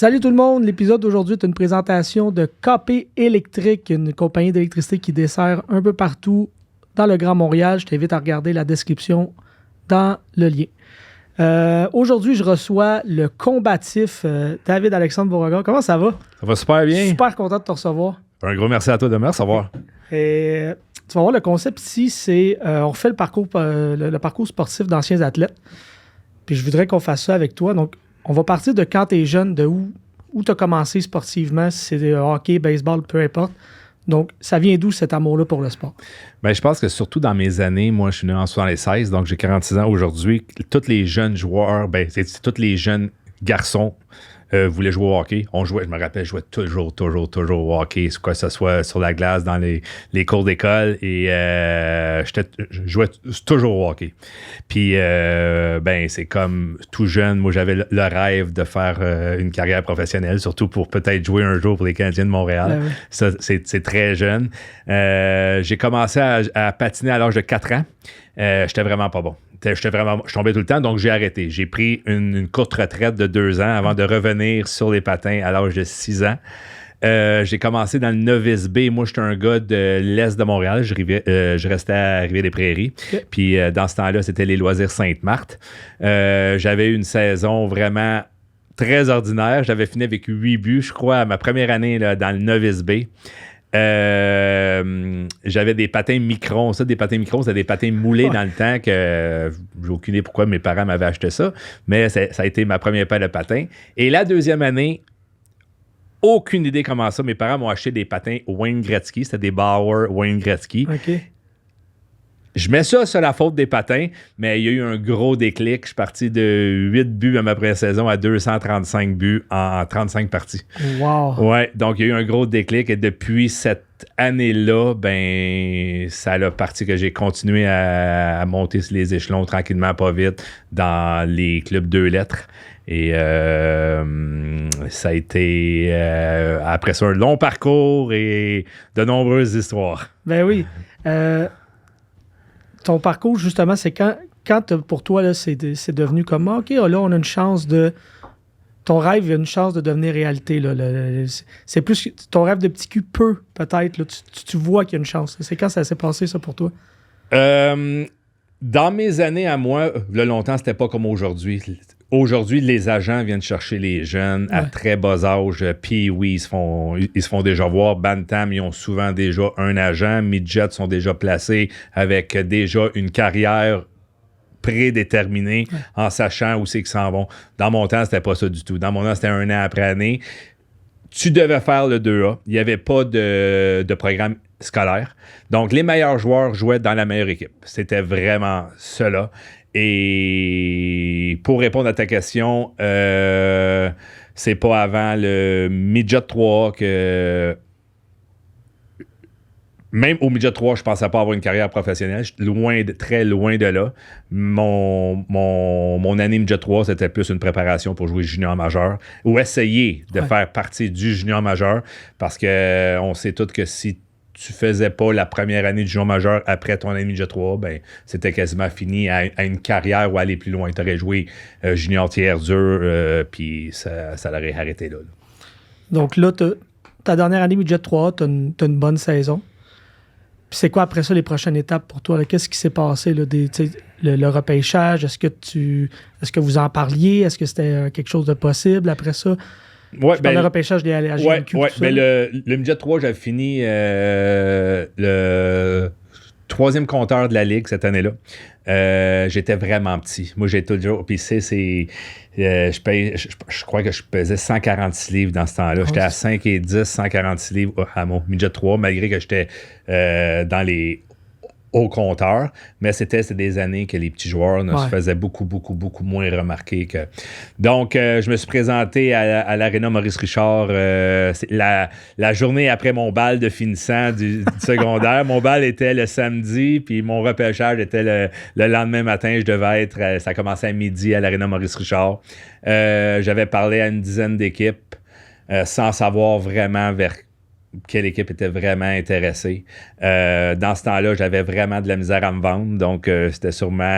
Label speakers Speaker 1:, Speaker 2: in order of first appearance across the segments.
Speaker 1: Salut tout le monde, l'épisode d'aujourd'hui est une présentation de KP Électrique, une compagnie d'électricité qui dessert un peu partout dans le Grand Montréal. Je t'invite à regarder la description dans le lien. Aujourd'hui, je reçois le combatif David-Alexandre Beauregard. Comment ça va?
Speaker 2: Ça va super bien.
Speaker 1: Super content de te recevoir.
Speaker 2: Un gros merci à toi de me recevoir.
Speaker 1: Et, tu vas voir, le concept ici, c'est on refait le parcours sportif d'anciens athlètes. Puis je voudrais qu'on fasse ça avec toi. Donc, on va partir de quand tu es jeune, de où tu as commencé sportivement, si c'est hockey, baseball, peu importe. Donc, ça vient d'où cet amour-là pour le sport?
Speaker 2: Bien, je pense que surtout dans mes années, moi, je suis né en 76, donc j'ai 46 ans aujourd'hui. Tous les jeunes joueurs, tous les jeunes garçons voulaient jouer au hockey. On jouait, je me rappelle, je jouais toujours au hockey, que ce soit sur la glace, dans les cours d'école, et je jouais toujours au hockey. Puis, c'est comme tout jeune, moi, j'avais le rêve de faire une carrière professionnelle, surtout pour peut-être jouer un jour pour les Canadiens de Montréal.
Speaker 1: Oui.
Speaker 2: Ça, c'est très jeune. J'ai commencé à patiner à l'âge de 4 ans. J'étais vraiment pas bon. Je tombais tout le temps, donc j'ai arrêté. J'ai pris une courte retraite de 2 ans avant de revenir sur les patins à l'âge de 6 ans. J'ai commencé dans le novice B. Moi, j'étais un gars de l'Est de Montréal. Je restais à Rivière-des-Prairies. Okay. Puis dans ce temps-là, c'était les Loisirs Sainte-Marthe. J'avais eu une saison vraiment très ordinaire. J'avais fini avec 8 buts, je crois, à ma première année là, dans le novice B. J'avais des patins microns. Ça, des patins microns, c'était des patins moulés dans le temps que j'ai aucune idée pourquoi mes parents m'avaient acheté ça, mais ça a été ma première paire de patins. Et la deuxième année, aucune idée comment ça. Mes parents m'ont acheté des patins Wayne Gretzky. C'était des Bauer Wayne Gretzky.
Speaker 1: OK.
Speaker 2: Je mets ça sur la faute des patins, mais il y a eu un gros déclic. Je suis parti de 8 buts à ma première saison à 235 buts en 35 parties.
Speaker 1: Wow!
Speaker 2: Ouais, donc il y a eu un gros déclic et depuis cette année-là, ça a parti que j'ai continué à monter les échelons tranquillement, pas vite, dans les clubs 2 lettres. Et ça a été, après ça, un long parcours et de nombreuses histoires.
Speaker 1: Ben oui. Ton parcours, justement, c'est quand pour toi, là, c'est devenu comme OK, là, on a une chance de. Ton rêve a une chance de devenir réalité. Là, c'est plus ton rêve de petit cul peut-être. Là, tu vois qu'il y a une chance. C'est quand ça s'est passé, ça, pour toi?
Speaker 2: Dans mes années à moi, là, longtemps, c'était pas comme aujourd'hui. Aujourd'hui, les agents viennent chercher les jeunes à très bas âge. Puis oui, ils se font déjà voir. Bantam, ils ont souvent déjà un agent. Midget sont déjà placés avec déjà une carrière prédéterminée en sachant où c'est qu'ils s'en vont. Dans mon temps, c'était pas ça du tout. Dans mon temps, c'était 1 an après année. Tu devais faire le 2A. Il n'y avait pas de programme scolaire. Donc, les meilleurs joueurs jouaient dans la meilleure équipe. C'était vraiment cela. Et pour répondre à ta question, c'est pas avant le Midget 3 que... Même au Midget 3, je pensais pas avoir une carrière professionnelle. Je suis très loin de là. Mon année Midget 3, c'était plus une préparation pour jouer junior majeur ou essayer de faire partie du junior majeur parce qu'on sait tous que si tu faisais pas la première année du junior majeur après ton année Midget 3, c'était quasiment fini à une carrière ou aller plus loin. Tu aurais joué junior tiers dur, puis ça l'aurait arrêté là.
Speaker 1: Donc là, ta dernière année Midget 3, tu as une bonne saison. Puis c'est quoi après ça les prochaines étapes pour toi? Là? Qu'est-ce qui s'est passé? Là, le repêchage, est-ce que vous en parliez? Est-ce que c'était quelque chose de possible après ça?
Speaker 2: Ouais,
Speaker 1: je parle de repêchage des GMQ.
Speaker 2: Le Midget 3, j'avais fini le 3e compteur de la Ligue cette année-là. J'étais vraiment petit. Moi, j'ai toujours... Puis je crois que je pesais 146 livres dans ce temps-là. J'étais à 5 et 10, 146 livres à mon Midget 3, malgré que j'étais dans les hauts compteurs. Mais c'était des années que les petits joueurs se faisaient beaucoup moins remarquer. Donc, je me suis présenté à l'Aréna Maurice Richard la journée après mon bal de finissant du secondaire. Mon bal était le samedi, puis mon repêchage était le lendemain matin. Je devais être... ça commençait à midi à l'Aréna Maurice Richard. J'avais parlé à une dizaine d'équipes sans savoir vraiment vers quelle équipe était vraiment intéressée. Dans ce temps-là, j'avais vraiment de la misère à me vendre, donc c'était sûrement...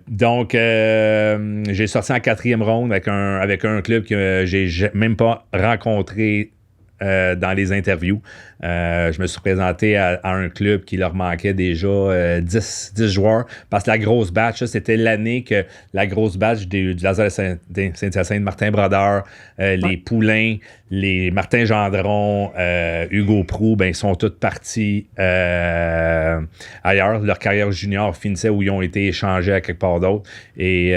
Speaker 2: donc, j'ai sorti en 4e ronde avec un club que j'ai même pas rencontré dans les interviews. Je me suis présenté à un club qui leur manquait déjà 10 joueurs parce que la grosse batch, ça, c'était l'année que la grosse batch du Laser de Saint-Hyacinthe, Martin Brodeur, les Poulains, les Martin Gendron, Hugo Proulx, ben, ils sont tous partis ailleurs. Leur carrière junior finissait où ils ont été échangés à quelque part d'autre et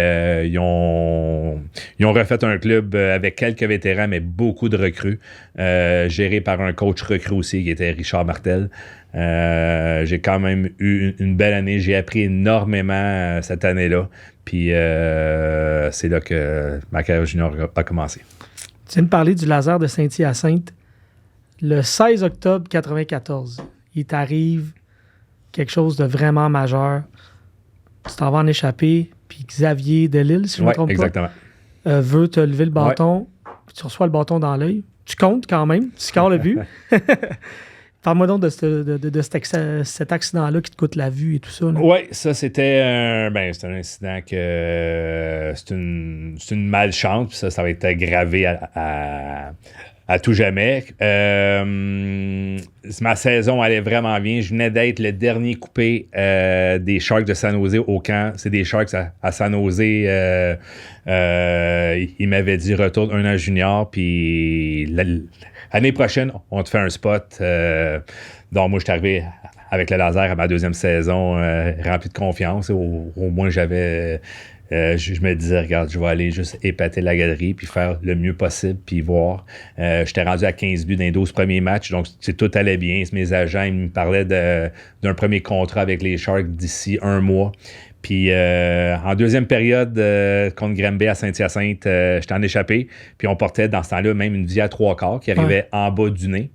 Speaker 2: ils ont refait un club avec quelques vétérans mais beaucoup de recrues, géré par un coach recrue aussi qui était Richard Martel. J'ai quand même eu une belle année. J'ai appris énormément cette année-là. Puis c'est là que ma carrière junior a commencé.
Speaker 1: Tu viens de parler du laser de Saint-Hyacinthe. Le 16 octobre 1994, il t'arrive quelque chose de vraiment majeur. Tu t'en vas en échapper, puis Xavier Delisle, si je ne me trompe
Speaker 2: exactement.
Speaker 1: pas, veut te lever le bâton. Puis tu reçois le bâton dans l'œil. Tu comptes quand même, tu scores le but. Parle-moi donc de cet accident-là qui te coûte la vue et tout ça.
Speaker 2: Oui, ça, c'était un incident que c'est une malchance, puis ça va être gravé à tout jamais. Ma saison allait vraiment bien. Je venais d'être le dernier coupé des Sharks de San Jose au camp. C'est des Sharks à San Jose. Il m'avait dit retourne un an junior, puis l'année prochaine, on te fait un spot. Donc, moi, je suis arrivé avec le laser à ma 2e saison, rempli de confiance. Au moins, j'avais... je me disais, regarde, je vais aller juste épater la galerie puis faire le mieux possible puis voir. J'étais rendu à 15 buts dans les 12 premiers matchs, donc tout allait bien. Mes agents, ils me parlaient d'un premier contrat avec les Sharks d'ici 1 mois. Puis en 2e période contre Granby à Saint-Hyacinthe, j'étais en échappé. Puis on portait dans ce temps-là même une visière 3/4 qui arrivait en bas du nez.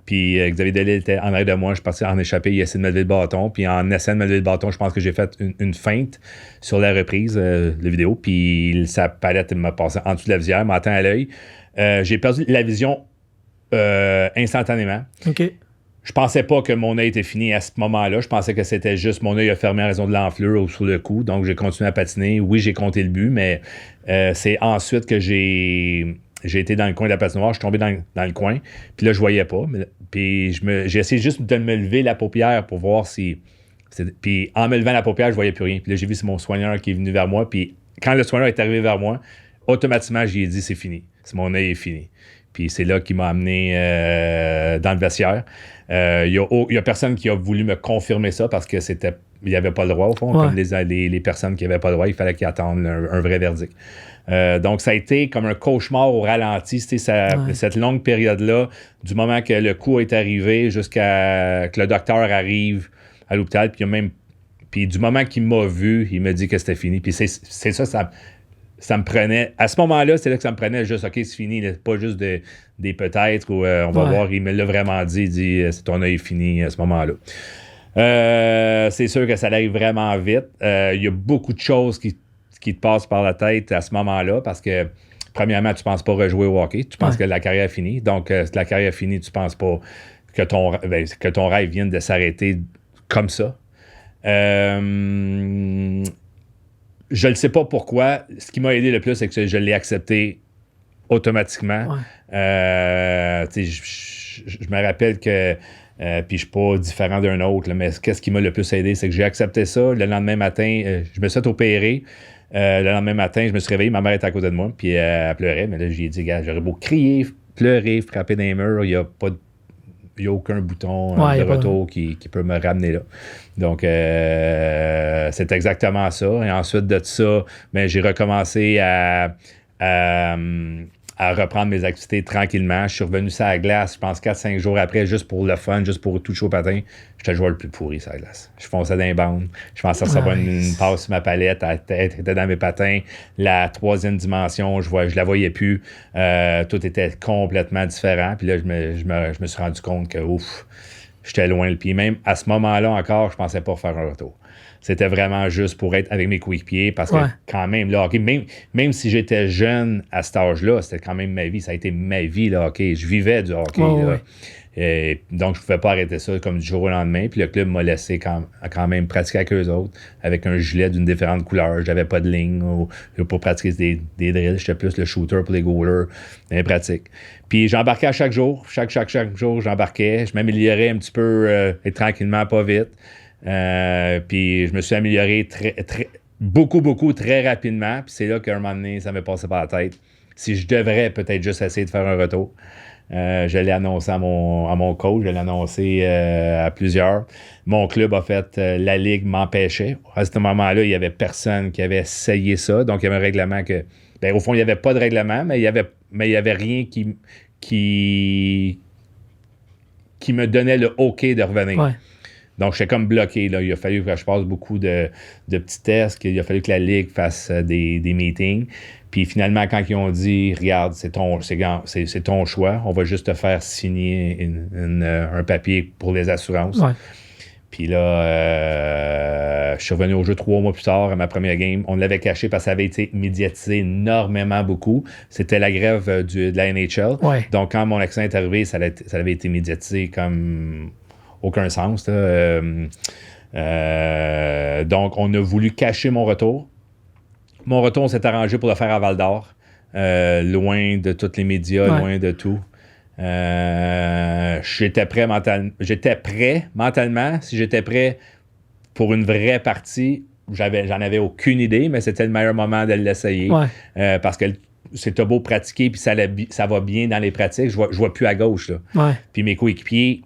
Speaker 2: Puis Xavier Delisle était en arrière de moi, je suis parti en échappé, il a essayé de me lever le bâton, puis en essayant de me lever le bâton, je pense que j'ai fait une feinte sur la reprise de vidéo, puis sa palette m'a passé en dessous de la visière, m'a atteint à l'œil. J'ai perdu la vision instantanément.
Speaker 1: OK.
Speaker 2: Je pensais pas que mon œil était fini à ce moment-là. Je pensais que c'était juste mon œil a fermé à raison de l'enflure ou sur le coup. Donc, j'ai continué à patiner. Oui, j'ai compté le but, mais c'est ensuite que j'ai été dans le coin de la patinoire. Je suis tombé dans le coin. Puis là, je voyais pas. Puis j'ai essayé juste de me lever la paupière pour voir si... Puis en me levant la paupière, je voyais plus rien. Puis là, j'ai vu c'est mon soigneur qui est venu vers moi. Puis quand le soigneur est arrivé vers moi, automatiquement, j'ai dit c'est fini. Mon œil est fini. Puis c'est là qu'il m'a amené dans le vestiaire. Il y a personne qui a voulu me confirmer ça parce que il n'y avait pas le droit, au fond.
Speaker 1: Ouais.
Speaker 2: Comme les personnes qui n'avaient pas le droit, il fallait qu'ils attendent un vrai verdict. Donc, ça a été comme un cauchemar au ralenti. Cette longue période-là, du moment que le coup est arrivé jusqu'à que le docteur arrive à l'hôpital, puis du moment qu'il m'a vu, il m'a dit que c'était fini. Puis c'est ça me prenait... À ce moment-là, c'est là que ça me prenait juste, OK, c'est fini, là, pas juste des peut-être, ou on va voir, il me l'a vraiment dit, il dit, c'est ton œil fini à ce moment-là. C'est sûr que ça arrive vraiment vite. Il y a beaucoup de choses qui te passent par la tête à ce moment-là, parce que, premièrement, tu ne penses pas rejouer au hockey, tu penses que la carrière est finie. Donc, si la carrière est finie, tu ne penses pas que ton rêve vienne de s'arrêter comme ça. Je ne sais pas pourquoi. Ce qui m'a aidé le plus, c'est que je l'ai accepté automatiquement. Ouais. Je me rappelle que, puis je ne suis pas différent d'un autre, là, mais qu'est-ce qui m'a le plus aidé, c'est que j'ai accepté ça. Le lendemain matin, je me suis fait opérer. Le lendemain matin, je me suis réveillé, ma mère était à côté de moi, puis elle pleurait. Mais là, j'ai dit, gars, j'aurais beau crier, pleurer, frapper dans les murs, il n'y a pas de... Il n'y a aucun bouton de retour qui peut me ramener là. Donc, c'est exactement ça. Et ensuite de ça, j'ai recommencé à reprendre mes activités tranquillement. Je suis revenu sur la glace, je pense 4-5 jours après, juste pour le fun, juste pour toucher au patin. J'étais le joueur le plus pourri sur la glace. Je fonçais dans les bandes. Je pensais recevoir une passe sur ma palette, elle était dans mes patins. La 3e dimension, je la voyais plus. Tout était complètement différent. Puis là, je me suis rendu compte que, j'étais loin le pied. Même à ce moment-là encore, je pensais pas faire un retour. C'était vraiment juste pour être avec mes coéquipiers parce que quand même, le hockey, même si j'étais jeune à cet âge-là, c'était quand même ma vie. Ça a été ma vie, le hockey. Je vivais du hockey. Là. Et donc, je ne pouvais pas arrêter ça comme du jour au lendemain. Puis le club m'a laissé quand même pratiquer avec eux autres, avec un gilet d'une différente couleur. Je n'avais pas de ligne pour pratiquer des drills. J'étais plus le shooter pour les goalers, mais pratique. Puis j'embarquais à chaque jour. Chaque jour, j'embarquais. Je m'améliorais un petit peu et tranquillement, pas vite. Puis je me suis amélioré beaucoup, très rapidement. Puis c'est là qu'à un moment donné, ça m'est passé par la tête. Si je devrais peut-être juste essayer de faire un retour. Je l'ai annoncé à mon coach, je l'ai annoncé à plusieurs. Mon club a fait, la Ligue m'empêchait. À ce moment-là, il n'y avait personne qui avait essayé ça. Donc, il y avait un règlement que... Ben, au fond, il n'y avait pas de règlement, mais il y avait rien qui me donnait le OK de revenir. Ouais. Donc, j'étais comme bloqué. Là. Il a fallu que je passe beaucoup de petits tests. Il a fallu que la Ligue fasse des meetings. Puis finalement, quand ils ont dit « Regarde, c'est ton choix. On va juste te faire signer un papier pour les assurances. Ouais. » Puis là, je suis revenu au jeu 3 mois plus tard à ma première game. On l'avait caché parce que ça avait été médiatisé énormément beaucoup. C'était la grève de la NHL. Ouais. Donc, quand mon accident est arrivé, ça avait été médiatisé comme... aucun sens. Donc, on a voulu cacher mon retour. Mon retour, on s'est arrangé pour le faire à Val-d'Or, loin de tous les médias, loin de tout. J'étais prêt mentalement. Si j'étais prêt pour une vraie partie, j'en avais aucune idée, mais c'était le meilleur moment de l'essayer. Ouais. Parce que c'est beau pratiquer, puis ça va bien dans les pratiques. Je vois plus à gauche. Là. Ouais. Puis mes coéquipiers...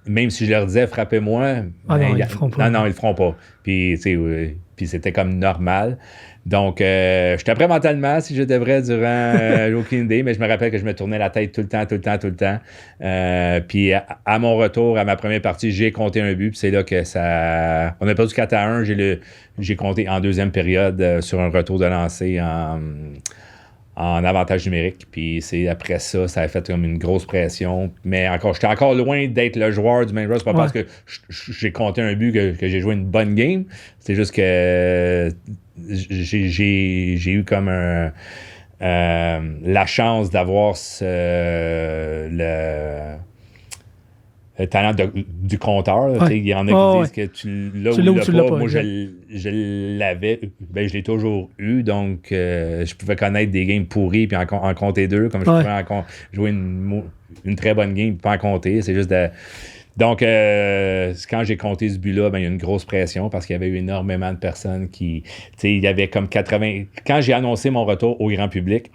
Speaker 2: Même si je leur disais « frappez-moi »,
Speaker 1: non, ils le feront pas.
Speaker 2: Non, ils le feront pas. Puis, puis c'était comme normal. Donc, j'étais prêt mentalement, si je devrais, durant aucune idée, mais je me rappelle que je me tournais la tête tout le temps. Puis, à mon retour, à ma première partie, j'ai compté un but, puis c'est là que ça... On a perdu 4-1, j'ai compté en deuxième période sur un retour de lancer en avantage numérique. Puis c'est après ça a fait comme une grosse pression. Mais j'étais encore loin d'être le joueur du main roster. C'est pas parce que j'ai compté un but que j'ai joué une bonne game. C'est juste que j'ai eu comme la chance d'avoir le talent du compteur. Ouais. Il y en a qui disent que tu l'as ou tu l'as pas. Moi, je l'avais. Ben, je l'ai toujours eu. Donc, je pouvais connaître des games pourris puis en compter deux, comme je pouvais jouer une très bonne game et pas en compter. C'est juste Donc, quand j'ai compté ce but-là, ben, il y a une grosse pression parce qu'il y avait eu énormément de personnes qui... Il y avait comme 80... Quand j'ai annoncé mon retour au grand public,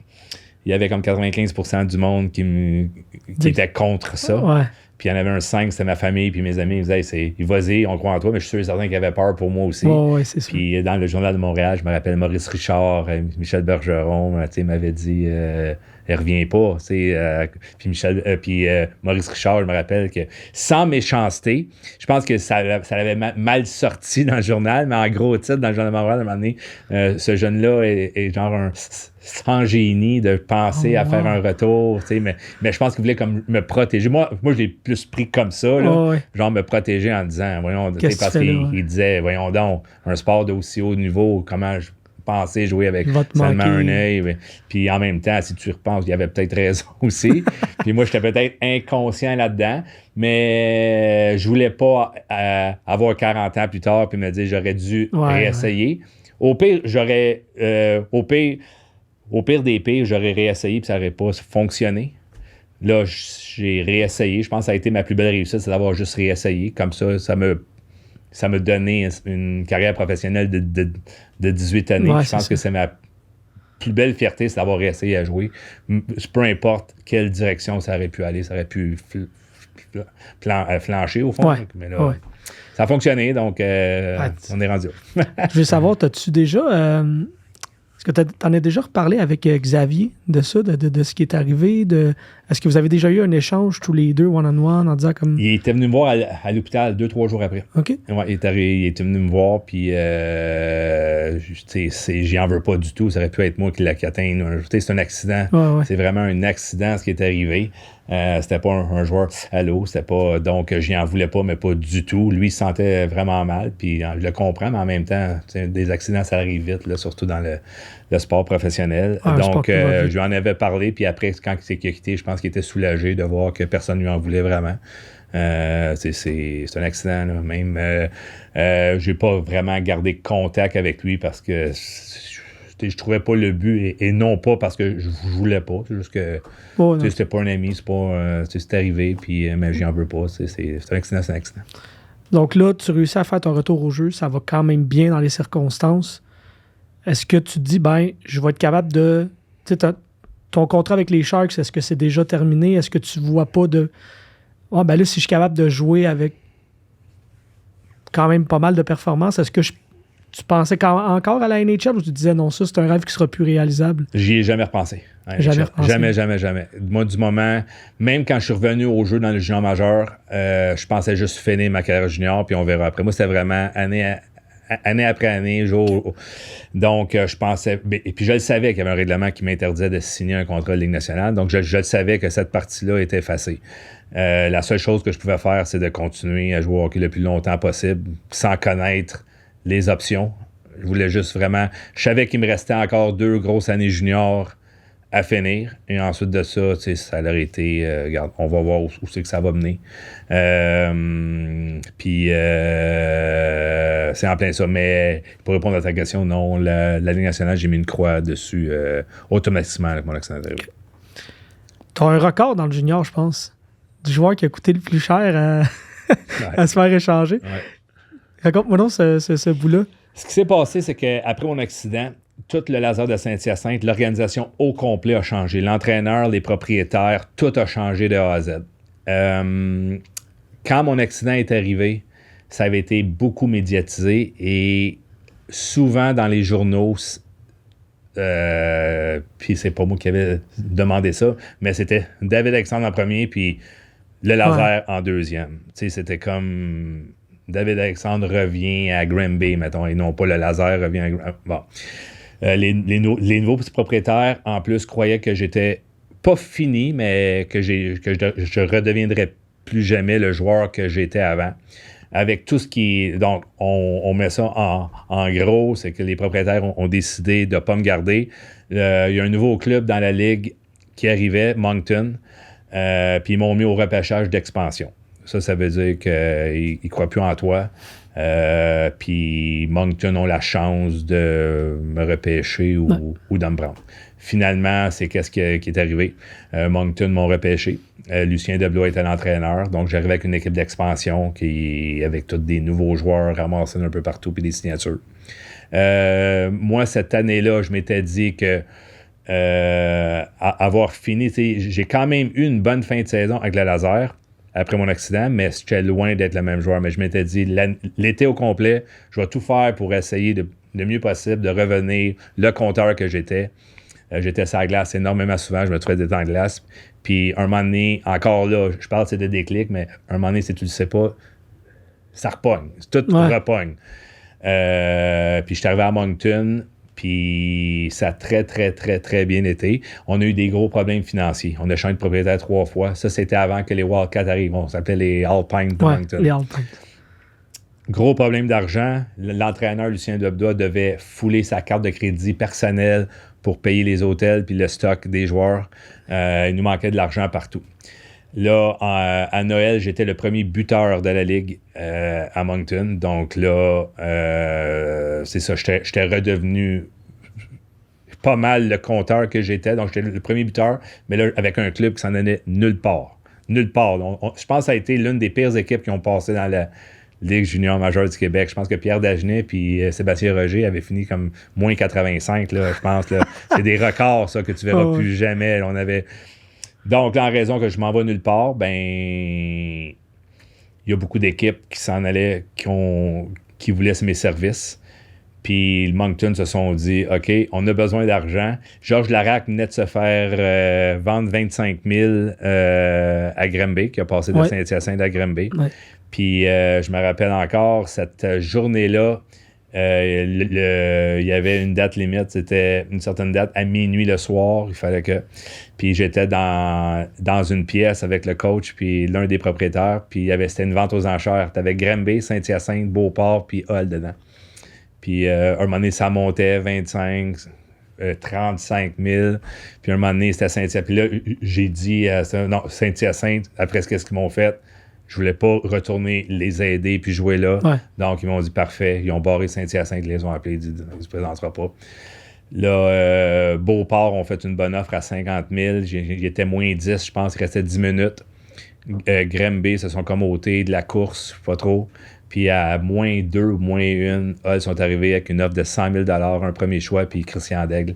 Speaker 2: il y avait comme 95% du monde qui était contre ça. Ouais. Puis il y en avait un 5, c'était ma famille, puis mes amis, ils me disaient « Vas-y, on croit en toi », mais je suis sûr et certain qu'ils avaient peur pour moi aussi.
Speaker 1: Ouais, c'est sûr.
Speaker 2: Puis dans le Journal de Montréal, je me rappelle Maurice Richard, Michel Bergeron, m'avait dit elle revient pas. Puis Maurice Richard, je me rappelle que sans méchanceté, je pense que ça avait mal sorti dans le journal, mais en gros titre, dans le Journal de Montréal, à un moment donné, ce jeune-là est genre un sans génie de penser à faire un retour, mais je pense qu'il voulait comme me protéger. Moi, je l'ai plus pris comme ça, là, genre me protéger en disant, voyons, parce qu'il disait, voyons donc, un sport d'aussi haut niveau, comment je pensais jouer avec seulement un œil. Puis en même temps, si tu repenses, il y avait peut-être raison aussi. Puis moi, j'étais peut-être inconscient là-dedans, mais je voulais pas avoir 40 ans plus tard puis me dire, j'aurais dû réessayer. Au pire, au pire des pires, j'aurais réessayé puis ça n'aurait pas fonctionné. Là, j'ai réessayé. Je pense que ça a été ma plus belle réussite, c'est d'avoir juste réessayé. Comme ça m'a donné une carrière professionnelle de 18 années. Je pense que c'est ma plus belle fierté, c'est d'avoir réessayé à jouer. Peu importe quelle direction ça aurait pu aller, ça aurait pu flancher au fond. Ouais. Mais là, ça a fonctionné, donc on est rendu là.
Speaker 1: Je veux savoir, t'as-tu déjà... Est-ce que tu en as déjà reparlé avec Xavier de ça, de ce qui est arrivé, Est-ce que vous avez déjà eu un échange tous les deux, one-on-one, en disant comme...
Speaker 2: Il était venu me voir à l'hôpital 2-3 jours après.
Speaker 1: OK.
Speaker 2: Ouais, il était venu me voir, puis j'y en veux pas du tout. Ça aurait pu être moi qui l'a atteint. C'est un accident.
Speaker 1: Ouais.
Speaker 2: C'est vraiment un accident, ce qui est arrivé. C'était pas un joueur à l'eau. C'était pas... Donc, j'y en voulais pas, mais pas du tout. Lui, il se sentait vraiment mal, puis je le comprends, mais en même temps, des accidents, ça arrive vite, là, surtout dans le sport professionnel. Donc, je lui en avais parlé, puis après, quand il s'est quitté, je pense qu'il était soulagé de voir que personne ne lui en voulait vraiment. C'est un accident, là. Même, j'ai pas vraiment gardé contact avec lui parce que je trouvais pas le but et non pas parce que je voulais pas. C'est juste que c'était pas un ami, c'est arrivé, puis mais j'y en veux pas. C'est un accident, c'est un accident.
Speaker 1: Donc là, tu réussis à faire ton retour au jeu, ça va quand même bien dans les circonstances. Est-ce que tu te dis, je vais être capable de... Ton contrat avec les Sharks, est-ce que c'est déjà terminé? Est-ce que tu vois pas de... là, si je suis capable de jouer avec quand même pas mal de performances, est-ce que tu pensais encore à la NHL ou tu disais non, ça c'est un rêve qui sera plus réalisable?
Speaker 2: J'y ai jamais repensé. Jamais. Moi, du moment, même quand je suis revenu au jeu dans le junior majeur, je pensais juste finir ma carrière junior, puis on verra après. Moi, c'était vraiment année après année, jour. Donc, je pensais... Et puis, je le savais qu'il y avait un règlement qui m'interdisait de signer un contrat de Ligue nationale. Donc, je le savais que cette partie-là était effacée. La seule chose que je pouvais faire, c'est de continuer à jouer au hockey le plus longtemps possible, sans connaître les options. Je voulais juste vraiment... Je savais qu'il me restait encore 2 grosses années juniors à finir. Et ensuite de ça, ça aurait été... regarde, on va voir où c'est que ça va mener. Puis, c'est en plein ça. Mais pour répondre à ta question, non, la Ligue nationale, j'ai mis une croix dessus automatiquement avec mon accident de rue.
Speaker 1: Tu as un record dans le junior, je pense. Du joueur qui a coûté le plus cher à se faire échanger.
Speaker 2: Ouais.
Speaker 1: Raconte-moi donc ce bout-là.
Speaker 2: Ce qui s'est passé, c'est qu'après mon accident, tout le laser de Saint-Hyacinthe, l'organisation au complet a changé. L'entraîneur, les propriétaires, tout a changé de A à Z. Quand mon accident est arrivé, ça avait été beaucoup médiatisé et souvent dans les journaux, puis c'est pas moi qui avais demandé ça, mais c'était David Alexandre en premier, puis le laser en deuxième. C'était comme... David Alexandre revient à Granby, mettons, et non pas le laser revient à Granby. Bon. Les nouveaux propriétaires, en plus, croyaient que j'étais pas fini, mais que je redeviendrais plus jamais le joueur que j'étais avant. Avec tout ce qui... Donc, on met ça en gros, c'est que les propriétaires ont décidé de ne pas me garder. Il y a un nouveau club dans la Ligue qui arrivait, Moncton, puis ils m'ont mis au repêchage d'expansion. Ça veut dire qu'ils ne croient plus en toi. Puis Moncton ont la chance de me repêcher ou de me prendre. Finalement, c'est qu'est-ce qui est arrivé. Moncton m'ont repêché. Lucien Deblois était l'entraîneur. Donc, j'arrivais avec une équipe d'expansion avec tous des nouveaux joueurs ramassés un peu partout puis des signatures. Moi, cette année-là, je m'étais dit que avoir fini, j'ai quand même eu une bonne fin de saison avec le laser après mon accident, mais j'étais loin d'être le même joueur. Mais je m'étais dit, l'été au complet, je vais tout faire pour essayer le mieux possible de revenir le compteur que j'étais. J'étais sur la glace énormément souvent, je me trouvais d'être en glace. Puis un moment donné, encore là, je parle c'est des déclics, mais un moment donné, si tu le sais pas, ça repogne. Tout repogne. Puis je suis arrivé à Moncton, puis ça a très, très, très, très bien été. On a eu des gros problèmes financiers. On a changé de propriétaire 3 fois. Ça, c'était avant que les Wildcats arrivent. On s'appelait les Alpines de Moncton.
Speaker 1: Les Alpines.
Speaker 2: Gros problème d'argent. L'entraîneur Lucien Deblois devait fouler sa carte de crédit personnelle pour payer les hôtels puis le stock des joueurs. Il nous manquait de l'argent partout. Là, à Noël, j'étais le premier buteur de la Ligue à Moncton. Donc là, c'est ça, j'étais redevenu pas mal le compteur que j'étais. Donc, j'étais le premier buteur, mais là, avec un club qui s'en donnait nulle part. Nulle part. Je pense que ça a été l'une des pires équipes qui ont passé dans la Ligue junior majeure du Québec. Je pense que Pierre Dagenet puis Sébastien Roger avaient fini comme moins 85, là, je pense. Là. C'est des records, ça, que tu verras plus jamais. Là, Donc, là, en raison que je m'en vais nulle part, il y a beaucoup d'équipes qui s'en allaient, qui voulaient mes services. Puis le Moncton se sont dit, OK, on a besoin d'argent. Georges Larac venait de se faire vendre 25 000 à Granby, qui a passé de Saint-Hyacinthe à Granby.
Speaker 1: Ouais.
Speaker 2: Puis je me rappelle encore, cette journée-là, il y avait une date limite, c'était une certaine date, à minuit le soir, il fallait que... Puis j'étais dans une pièce avec le coach, puis l'un des propriétaires, puis c'était une vente aux enchères. T'avais Granby, Saint-Hyacinthe, Beauport, puis Hull dedans. Puis un moment donné, ça montait 25, 35 000. Puis un moment donné, c'était Saint-Hyacinthe. Puis là, j'ai dit à Saint-Hyacinthe, après ce qu'ils m'ont fait, je voulais pas retourner les aider puis jouer là.
Speaker 1: Ouais.
Speaker 2: Donc, ils m'ont dit parfait. Ils ont barré Saint-Hyacinthe, ils les ont appelés, ils ne se présentera pas. Là, Beauport ont fait une bonne offre à 50 000. Il était moins 10, je pense, il restait 10 minutes. Granby se sont comme ôtés de la course, pas trop. Puis à moins 2 ou moins 1, ils sont arrivés avec une offre de 100 000 $, un premier choix, puis Christian Daigle.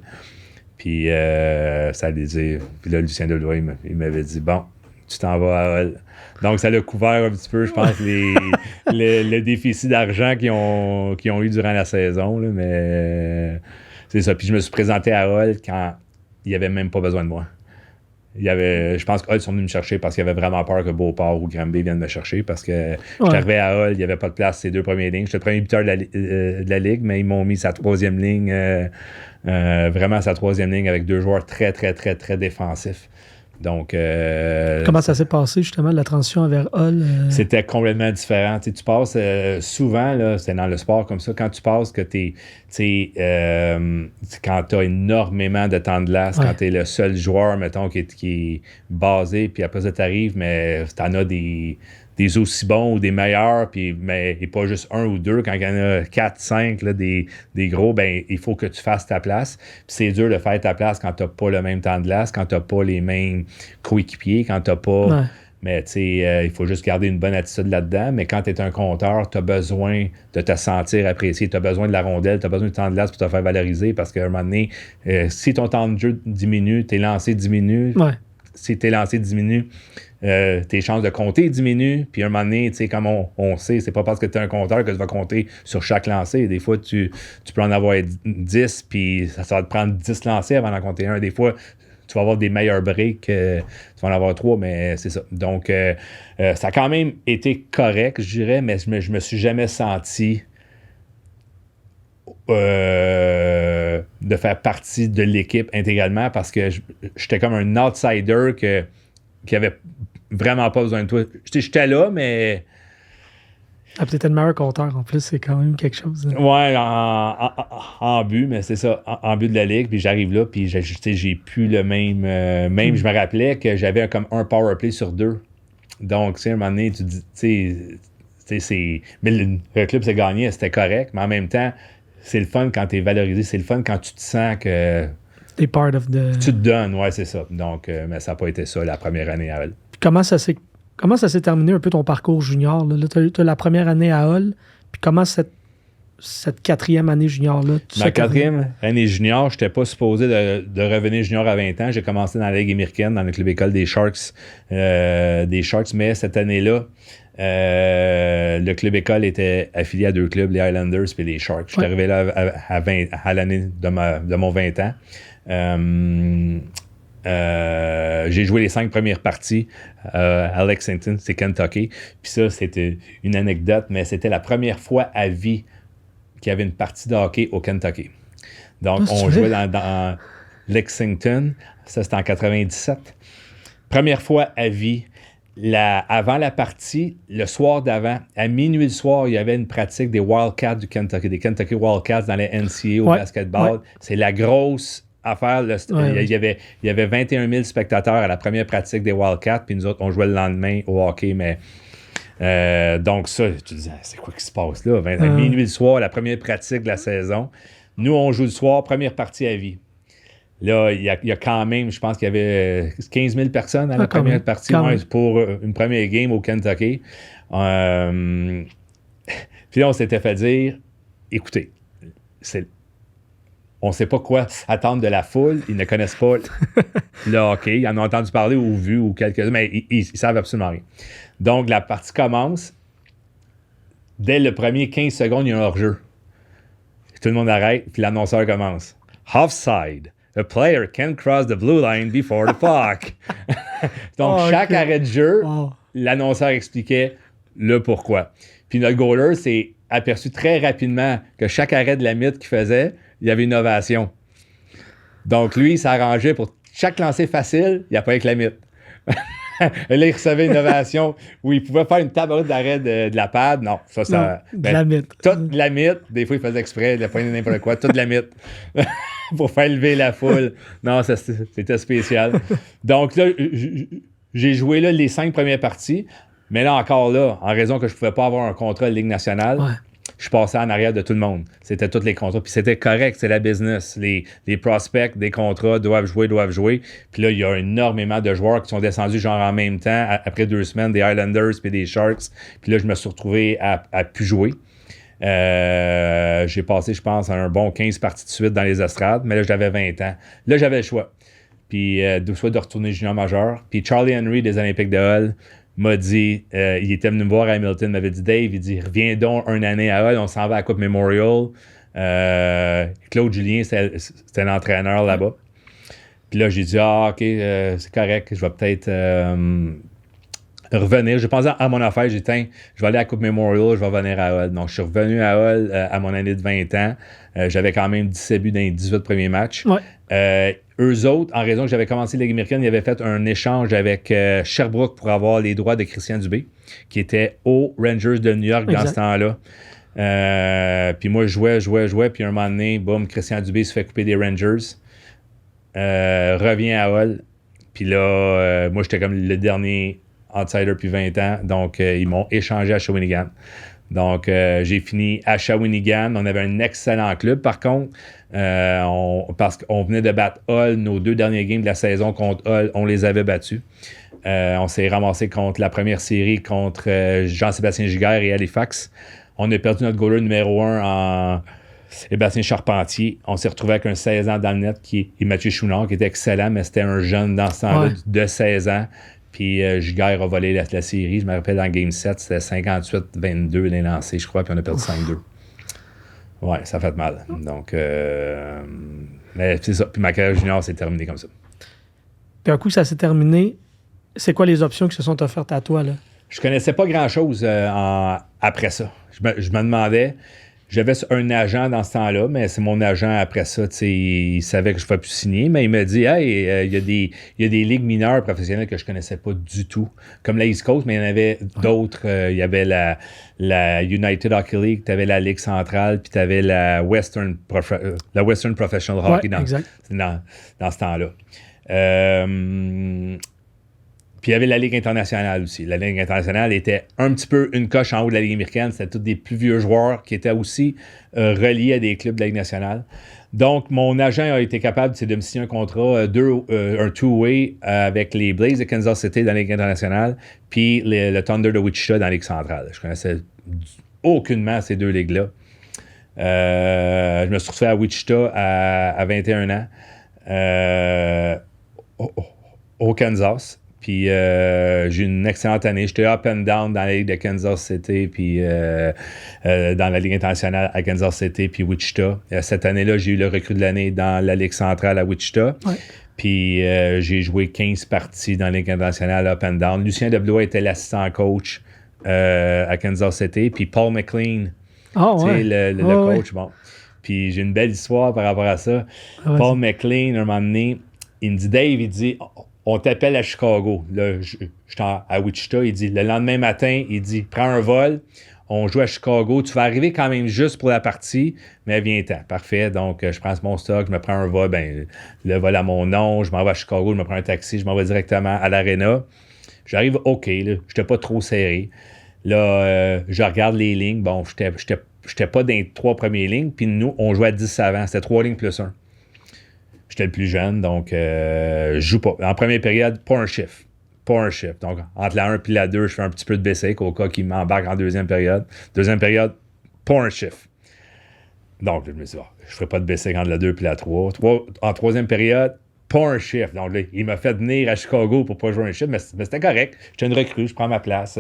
Speaker 2: Puis ça allait dire. Puis là, Lucien Delois, il m'avait dit bon, tu t'en vas à Hull. Donc, ça l'a couvert un petit peu, je pense, le déficit d'argent qu'ils ont eu durant la saison. Là, mais c'est ça. Puis je me suis présenté à Hull quand il n'y avait même pas besoin de moi. Je pense qu'Hull sont venus me chercher parce qu'ils avaient vraiment peur que Beauport ou Granby viennent me chercher parce que j'étais arrivé à Hull, il n'y avait pas de place ces deux premières lignes. J'étais le premier buteur de la Ligue, mais ils m'ont mis sa troisième ligne, vraiment sa troisième ligne avec deux joueurs très, très, très, très défensifs. Donc,
Speaker 1: comment ça s'est passé, justement, la transition vers Hull?
Speaker 2: C'était complètement différent. Tu passes souvent, là, c'est dans le sport comme ça, quand tu passes que quand tu as énormément de temps de glace, quand tu es le seul joueur, mettons, qui est basé, puis après ça, tu arrives, mais tu en as des aussi bons ou des meilleurs, et pas juste un ou deux. Quand il y en a 4, 5, là, des gros, ben il faut que tu fasses ta place. Puis c'est dur de faire ta place quand tu n'as pas le même temps de glace, quand tu n'as pas les mêmes coéquipiers, quand tu n'as pas...
Speaker 1: Ouais.
Speaker 2: Mais tu sais, il faut juste garder une bonne attitude là-dedans. Mais quand tu es un compteur, tu as besoin de te sentir apprécié. Tu as besoin de la rondelle, tu as besoin du temps de glace pour te faire valoriser parce qu'à un moment donné, si ton temps de jeu diminue, tes lancers diminuent.
Speaker 1: Ouais.
Speaker 2: Si tes lancers diminuent, tes chances de compter diminuent. Puis à un moment donné, tu sais, comme on sait, c'est pas parce que tu es un compteur que tu vas compter sur chaque lancer. Des fois, tu peux en avoir 10, puis ça va te prendre 10 lancers avant d'en compter un. Des fois, tu vas avoir des meilleurs breaks, tu vas en avoir 3, mais c'est ça. Donc, ça a quand même été correct, je dirais, mais je me suis jamais senti de faire partie de l'équipe intégralement parce que j'étais comme un outsider qui avait vraiment pas besoin de toi. J'étais là, mais...
Speaker 1: Ah, peut-être le meilleur compteur, en plus, c'est quand même quelque chose.
Speaker 2: Ouais, en but, mais c'est ça, en but de la Ligue. Puis j'arrive là, puis j'ai plus le même... même, je me rappelais que j'avais comme un power play sur 2. Donc, tu sais, à un moment donné, tu dis, tu sais, mais le club s'est gagné, c'était correct, mais en même temps, c'est le fun quand tu es valorisé, c'est le fun quand tu te sens que...
Speaker 1: T'es part of the...
Speaker 2: Tu te donnes, ouais, c'est ça. Donc, mais ça n'a pas été ça la première année à Hull.
Speaker 1: Puis comment ça s'est terminé un peu ton parcours junior? Là, tu as la première année à Hull, puis comment cette quatrième année junior-là?
Speaker 2: Ma quatrième année junior, je n'étais pas supposé de revenir junior à 20 ans. J'ai commencé dans la Ligue américaine, dans le club école des Sharks, mais cette année-là, le club école était affilié à deux clubs, les Highlanders et les Sharks. Je suis arrivé là à l'année de mon 20 ans. J'ai joué les 5 premières parties à Lexington, c'est Kentucky. Puis ça, c'était une anecdote, mais c'était la première fois à vie qu'il y avait une partie de hockey au Kentucky. Donc, on jouait dans Lexington. Ça, c'était en 97. Première fois à vie. Avant la partie, le soir d'avant, à minuit le soir, il y avait une pratique des Wildcats du Kentucky, des Kentucky Wildcats dans les NCAA au basketball. Ouais. C'est la grosse affaire. Il y avait 21 000 spectateurs à la première pratique des Wildcats, puis nous autres, on jouait le lendemain au hockey, mais... donc ça, tu disais, c'est quoi qui se passe là? À minuit le soir, la première pratique de la saison. Nous, on joue le soir, première partie à vie. Là, il y a quand même, je pense qu'il y avait 15 000 personnes à la première partie pour une première game au Kentucky. Puis là, on s'était fait dire, écoutez, on ne sait pas quoi attendre de la foule. Ils ne connaissent pas le hockey. Ils en ont entendu parler ou vu ou mais ils savent absolument rien. Donc, la partie commence. Dès le premier 15 secondes, il y a un hors-jeu. Puis tout le monde arrête, puis l'annonceur commence. Offside. A player can cross the blue line before the puck. Donc, chaque arrêt de jeu, l'annonceur expliquait le pourquoi. Puis notre goaler s'est aperçu très rapidement que chaque arrêt de la mythe qu'il faisait, il y avait une ovation. Donc, lui, il s'arrangeait pour chaque lancer facile, il n'y a pas avec la mythe. Et là, il recevait une ovation où il pouvait faire une table d'arrêt de la pad. Non, ça.
Speaker 1: De la mythe.
Speaker 2: Toute la mythe. Des fois, il faisait exprès, il a pas n'importe quoi. Toute la mythe. Pour faire lever la foule. Non, c'était spécial. Donc là, j'ai joué là, les 5 premières parties. Mais là, encore là, en raison que je ne pouvais pas avoir un contrat de Ligue nationale, je passais en arrière de tout le monde. C'était tous les contrats. Puis c'était correct, c'est la business. Les prospects des contrats doivent jouer. Puis là, il y a énormément de joueurs qui sont descendus genre en même temps, après 2 semaines, des Islanders puis des Sharks. Puis là, je me suis retrouvé à plus jouer. J'ai passé, je pense, un bon 15 parties de suite dans les estrades, mais là, j'avais 20 ans. Là, j'avais le choix. Puis, soit de retourner junior majeur. Puis Charlie Henry des Olympiques de Hull m'a dit, il était venu me voir à Hamilton, m'avait dit, Dave, il dit, reviens donc une année à Hull, on s'en va à la Coupe Memorial. Claude Julien, c'était l'entraîneur là-bas. Puis là, j'ai dit, OK, c'est correct, je vais peut-être revenir. J'ai pensé à mon affaire, j'ai dit, je vais aller à la Coupe Memorial, je vais revenir à Hull. Donc, je suis revenu à Hull à mon année de 20 ans. J'avais quand même 17 buts dans les 18 premiers matchs. Eux autres, en raison que j'avais commencé la Ligue américaine, ils avaient fait un échange avec Sherbrooke pour avoir les droits de Christian Dubé, qui était aux Rangers de New York dans ce temps-là. Puis moi, je jouais, puis un moment donné, boum, Christian Dubé se fait couper des Rangers. Revient à Hull. Puis là, moi, j'étais comme le dernier outsider depuis 20 ans. Donc, ils m'ont échangé à Shawinigan. Donc, j'ai fini à Shawinigan. On avait un excellent club. Par contre, parce qu'on venait de battre Hull, nos 2 derniers games de la saison contre Hull, on les avait battus. On s'est ramassé contre la première série contre Jean-Sébastien Giguère et Halifax. On a perdu notre goaler numéro 1 en Sébastien Charpentier. On s'est retrouvé avec un 16 ans dans le net qui est Mathieu Chouinard, qui était excellent, mais c'était un jeune dans ce temps-là de 16 ans. Puis Giguère a volé la série. Je me rappelle dans Game 7, c'était 58-22 les lancers, je crois, puis on a perdu 5-2. Ouais, ça fait mal. Donc, mais c'est ça. Puis ma carrière junior s'est terminée comme ça.
Speaker 1: Puis un coup, ça s'est terminé. C'est quoi les options qui se sont offertes à toi, là?
Speaker 2: Je connaissais pas grand-chose après ça. Je me demandais... J'avais un agent dans ce temps-là, mais c'est mon agent après ça, tu sais, il savait que je ne pouvais plus signer, mais il m'a dit, hey, il y a des ligues mineures professionnelles que je ne connaissais pas du tout, comme la East Coast, mais il y en avait d'autres. Il y avait la United Hockey League, tu avais la Ligue centrale, puis tu avais la Western Professional Hockey dans ce temps-là. Puis il y avait la Ligue internationale aussi. La Ligue internationale était un petit peu une coche en haut de la Ligue américaine. C'était tous des plus vieux joueurs qui étaient aussi reliés à des clubs de la Ligue nationale. Donc, mon agent a été capable de me signer un contrat, un two-way avec les Blaze de Kansas City dans la Ligue internationale, puis le Thunder de Wichita dans la Ligue centrale. Je connaissais aucunement ces 2 ligues-là. Je me suis retrouvé à Wichita à 21 ans, au Kansas. Puis j'ai eu une excellente année. J'étais up and down dans la Ligue de Kansas City, puis dans la Ligue internationale à Kansas City, puis Wichita. Cette année-là, j'ai eu le recrue de l'année dans la Ligue centrale à Wichita. Puis j'ai joué 15 parties dans la Ligue internationale up and down. Lucien Deblois était l'assistant coach à Kansas City. Puis Paul McLean, le coach. Bon. Puis j'ai une belle histoire par rapport à ça. Paul McLean, un moment donné, il me dit, Dave, il dit... On t'appelle à Chicago. Là, j'étais à Wichita. Il dit, le lendemain matin, il dit, prends un vol, on joue à Chicago. Tu vas arriver quand même juste pour la partie, mais viens-t'en. Parfait. Donc, je prends mon stock, je me prends un vol, le vol à mon nom, je m'en vais à Chicago, je me prends un taxi, je m'en vais directement à l'aréna. J'arrive, OK, là, j'étais pas trop serré. Là, je regarde les lignes. Bon, j'étais pas dans les 3 premières lignes, puis nous, on jouait à 10 avant. C'était 3 lignes plus 1. J'étais le plus jeune, donc je joue pas. En première période, pas un chiffre. Donc, entre la 1 et la 2, je fais un petit peu de basic au cas qu'il m'embarque en deuxième période. Deuxième période, pas un chiffre. Donc, je me suis dit, je ne ferai pas de basic entre la 2 et la 3. En troisième période, pas un chiffre. Donc, là, il m'a fait venir à Chicago pour pas jouer un chiffre, mais c'était correct. J'étais une recrue, je prends ma place.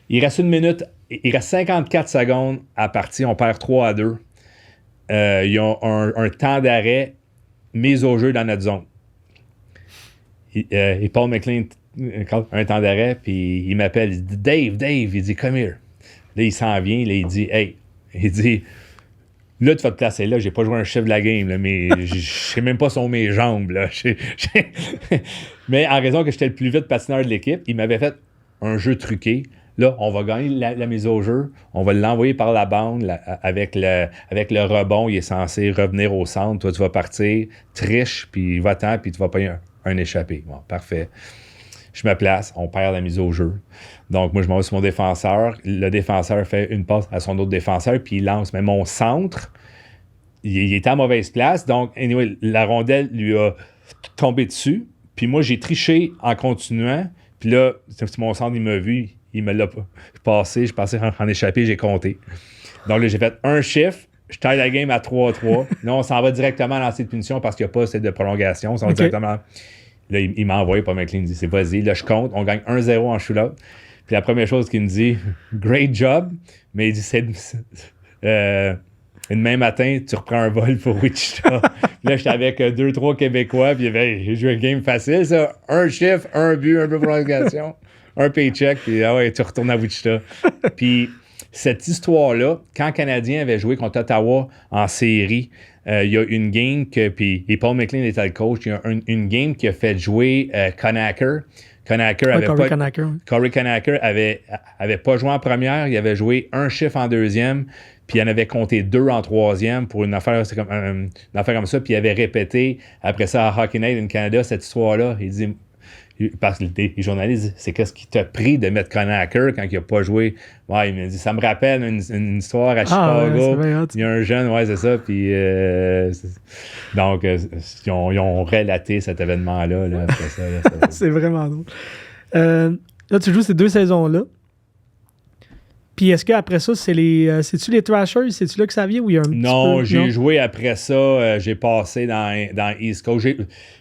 Speaker 2: Il reste 1 minute, il reste 54 secondes à partir. On perd 3-2. ils ont un temps d'arrêt mise au jeu dans notre zone. Et Paul McLean, un temps d'arrêt, puis il m'appelle, il dit Dave, il dit come here. Là, il s'en vient, là, il dit hey, il dit là, tu vas te placer là, j'ai pas joué un chef de la game, là, mais je sais même pas sur mes jambes. Là. Mais en raison que j'étais le plus vite patineur de l'équipe, il m'avait fait un jeu truqué. Là, on va gagner la mise au jeu. On va l'envoyer par la bande avec le rebond. Il est censé revenir au centre. Toi, tu vas partir, triche, puis va-t'en, puis tu vas payer un échappé. Bon, parfait. Je me place, on perd la mise au jeu. Donc, moi, je m'en vais sur mon défenseur. Le défenseur fait une passe à son autre défenseur, puis il lance. Mais mon centre, il était à mauvaise place. Donc, anyway, la rondelle lui a tombé dessus. Puis moi, j'ai triché en continuant. Puis là, mon centre, il m'a vu. Il me l'a passé. Je passais en échappé, j'ai compté. Donc là, j'ai fait un chiffre. Je taille la game à 3-3. Là, on s'en va directement à lancer de punition parce qu'il n'y a pas de prolongation. On s'en va directement. Là, il m'a envoyé par McLean. Il me dit, c'est vas-y. Là, je compte. On gagne 1-0 en shootout. Puis la première chose qu'il me dit, great job. Mais il dit, demain matin, tu reprends un vol pour Wichita. Là, j'étais avec 2-3 Québécois. Puis j'ai joué un game facile, ça. Un chiffre, un but, un peu de prolongation. Un paycheck, puis ah ouais, tu retournes à Wichita. Puis cette histoire-là, quand le Canadien avait joué contre Ottawa en série, il y a une game puis Paul McLean était le coach, il y a une game qui a fait jouer Conacher. Corey Conacher avait pas joué en première, il avait joué un chiffre en deuxième, puis il en avait compté 2 en troisième pour une affaire, une affaire comme ça, puis il avait répété après ça à Hockey Night in Canada, cette histoire-là. Il dit... Parce que les journalistes, c'est qu'est-ce qui t'a pris de mettre Conacher quand il n'a pas joué? Ouais, il m'a dit, ça me rappelle une histoire à Chicago. Ouais, il y a un jeune, ouais, c'est ça. Puis, donc, ils ont relaté cet événement-là. Là, après ça, là,
Speaker 1: c'est vraiment drôle. Là, tu joues ces 2 saisons-là. Puis est-ce qu'après ça, c'est-tu les Thrashers? C'est-tu là que ça vient ou il y a un petit peu?
Speaker 2: Non, j'ai joué après ça. J'ai passé dans East Coast.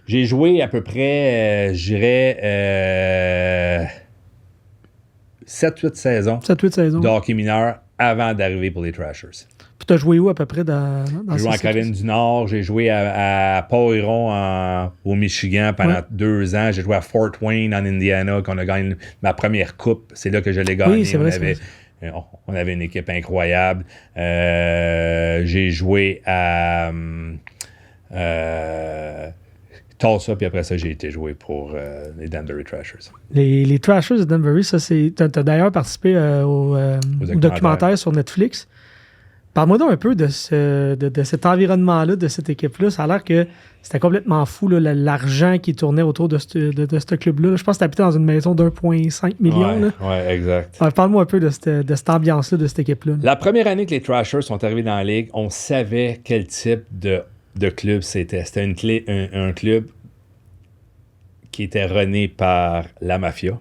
Speaker 2: J'ai joué à peu près, je dirais, 7-8 saisons.
Speaker 1: 7-8 saisons.
Speaker 2: De hockey mineur avant d'arriver pour les Thrashers.
Speaker 1: Puis tu as joué où à peu près dans
Speaker 2: J'ai joué en Caroline du Nord. J'ai joué à Port-Huron au Michigan pendant 2 ans. J'ai joué à Fort Wayne en Indiana qu'on a gagné ma première coupe. C'est là que je l'ai gagné.
Speaker 1: Oui, c'est vrai,
Speaker 2: on avait une équipe incroyable. J'ai joué à Tulsa, puis après ça, j'ai été joué pour les Danbury Trashers.
Speaker 1: Les Trashers de Danbury, ça, c'est. Tu as d'ailleurs participé au documentaire sur Netflix. Parle-moi donc un peu de cet environnement-là, de cette équipe-là. Ça a l'air que c'était complètement fou, là, l'argent qui tournait autour de ce club-là. Je pense que tu habitais dans une maison d'1,5 million.
Speaker 2: Oui, exact.
Speaker 1: Alors, parle-moi un peu de cette ambiance-là, de cette équipe-là.
Speaker 2: La première année que les Trashers sont arrivés dans la Ligue, on savait quel type de club c'était. C'était un club qui était rené par la mafia,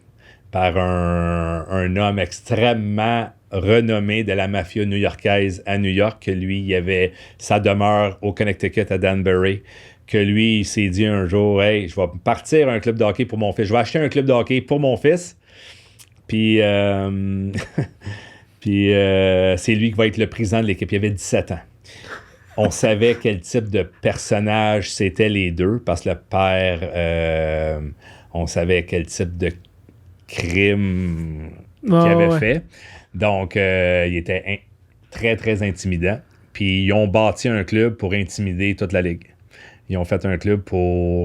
Speaker 2: par un homme extrêmement renommé de la mafia new-yorkaise à New York, que lui, il avait sa demeure au Connecticut à Danbury, que lui, il s'est dit un jour, « Hey, je vais partir un club de hockey pour mon fils. Je vais acheter un club de hockey pour mon fils. » Puis, c'est lui qui va être le président de l'équipe. Il avait 17 ans. On savait quel type de personnage c'était les deux, parce que le père, on savait quel type de crime qu'il avait fait. Donc, il était très, très intimidant. Puis, ils ont bâti un club pour intimider toute la Ligue. Ils ont fait un club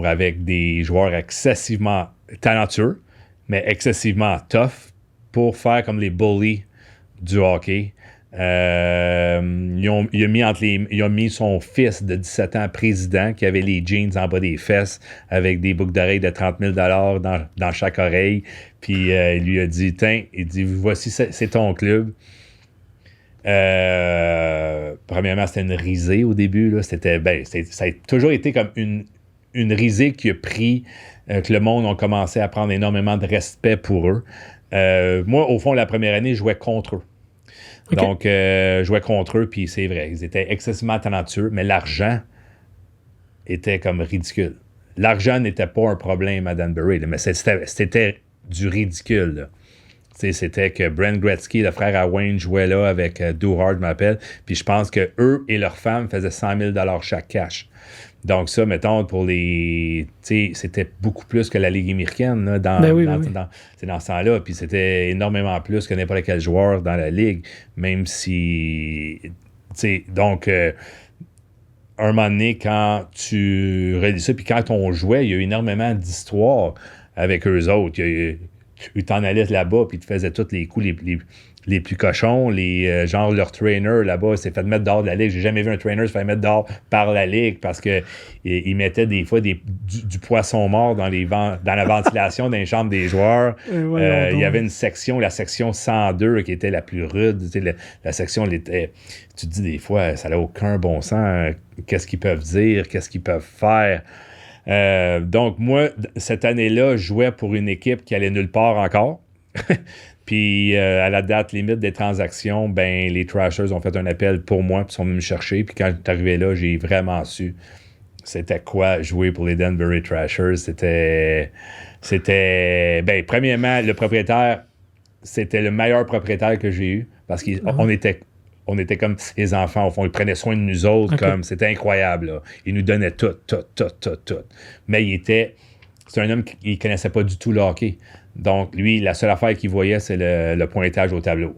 Speaker 2: avec des joueurs excessivement talentueux, mais excessivement tough pour faire comme les bullies du hockey. Il a mis son fils de 17 ans président qui avait les jeans en bas des fesses avec des boucles d'oreilles de 30 000 $ dans chaque oreille. Puis il lui a dit, tiens, il dit, voici, c'est ton club. Premièrement, c'était une risée au début. Là. Ça a toujours été comme une risée qui a pris que le monde a commencé à prendre énormément de respect pour eux. Moi, au fond, la première année, je jouais contre eux. Okay. Donc, je jouais contre eux, puis c'est vrai, ils étaient excessivement talentueux, mais l'argent était comme ridicule. L'argent n'était pas un problème à Danbury, là, mais c'était du ridicule. c'était que Brent Gretzky, le frère à Wayne, jouait là avec Duhart, je m'appelle. Puis je pense que eux et leurs femmes faisaient 100 000 chaque cash. Donc ça, mettons, pour les... Tu sais, c'était beaucoup plus que la Ligue américaine là, dans ce temps-là. Puis c'était énormément plus que n'importe quel joueur dans la Ligue, même si... Tu sais, donc... un moment donné, quand tu relis ça, puis quand on jouait, il y a eu énormément d'histoires avec eux autres. Tu t'en allais là-bas, puis tu faisais tous les coups les plus cochons. Genre, leur trainer là-bas s'est fait mettre dehors de la Ligue. J'ai jamais vu un trainer se faire mettre dehors par la Ligue parce qu'il mettait des fois du poisson mort dans la ventilation dans les chambres des joueurs. Il y avait une section, la section 102, qui était la plus rude. La section, tu te dis des fois, ça n'a aucun bon sens. Qu'est-ce qu'ils peuvent dire? Qu'est-ce qu'ils peuvent faire? Donc, moi, cette année-là, je jouais pour une équipe qui allait nulle part encore. Puis, à la date limite des transactions, ben les Trashers ont fait un appel pour moi, puis sont venus me chercher. Puis, quand j'étais arrivé là, j'ai vraiment su c'était quoi jouer pour les Danbury Trashers. C'était ben, premièrement, le propriétaire, c'était le meilleur propriétaire que j'ai eu, parce qu'on était comme les enfants, au fond. Ils prenaient soin de nous autres, comme c'était incroyable. Là. Il nous donnait tout. Mais c'est un homme qui ne connaissait pas du tout le hockey. Donc, lui, la seule affaire qu'il voyait, c'est le pointage au tableau.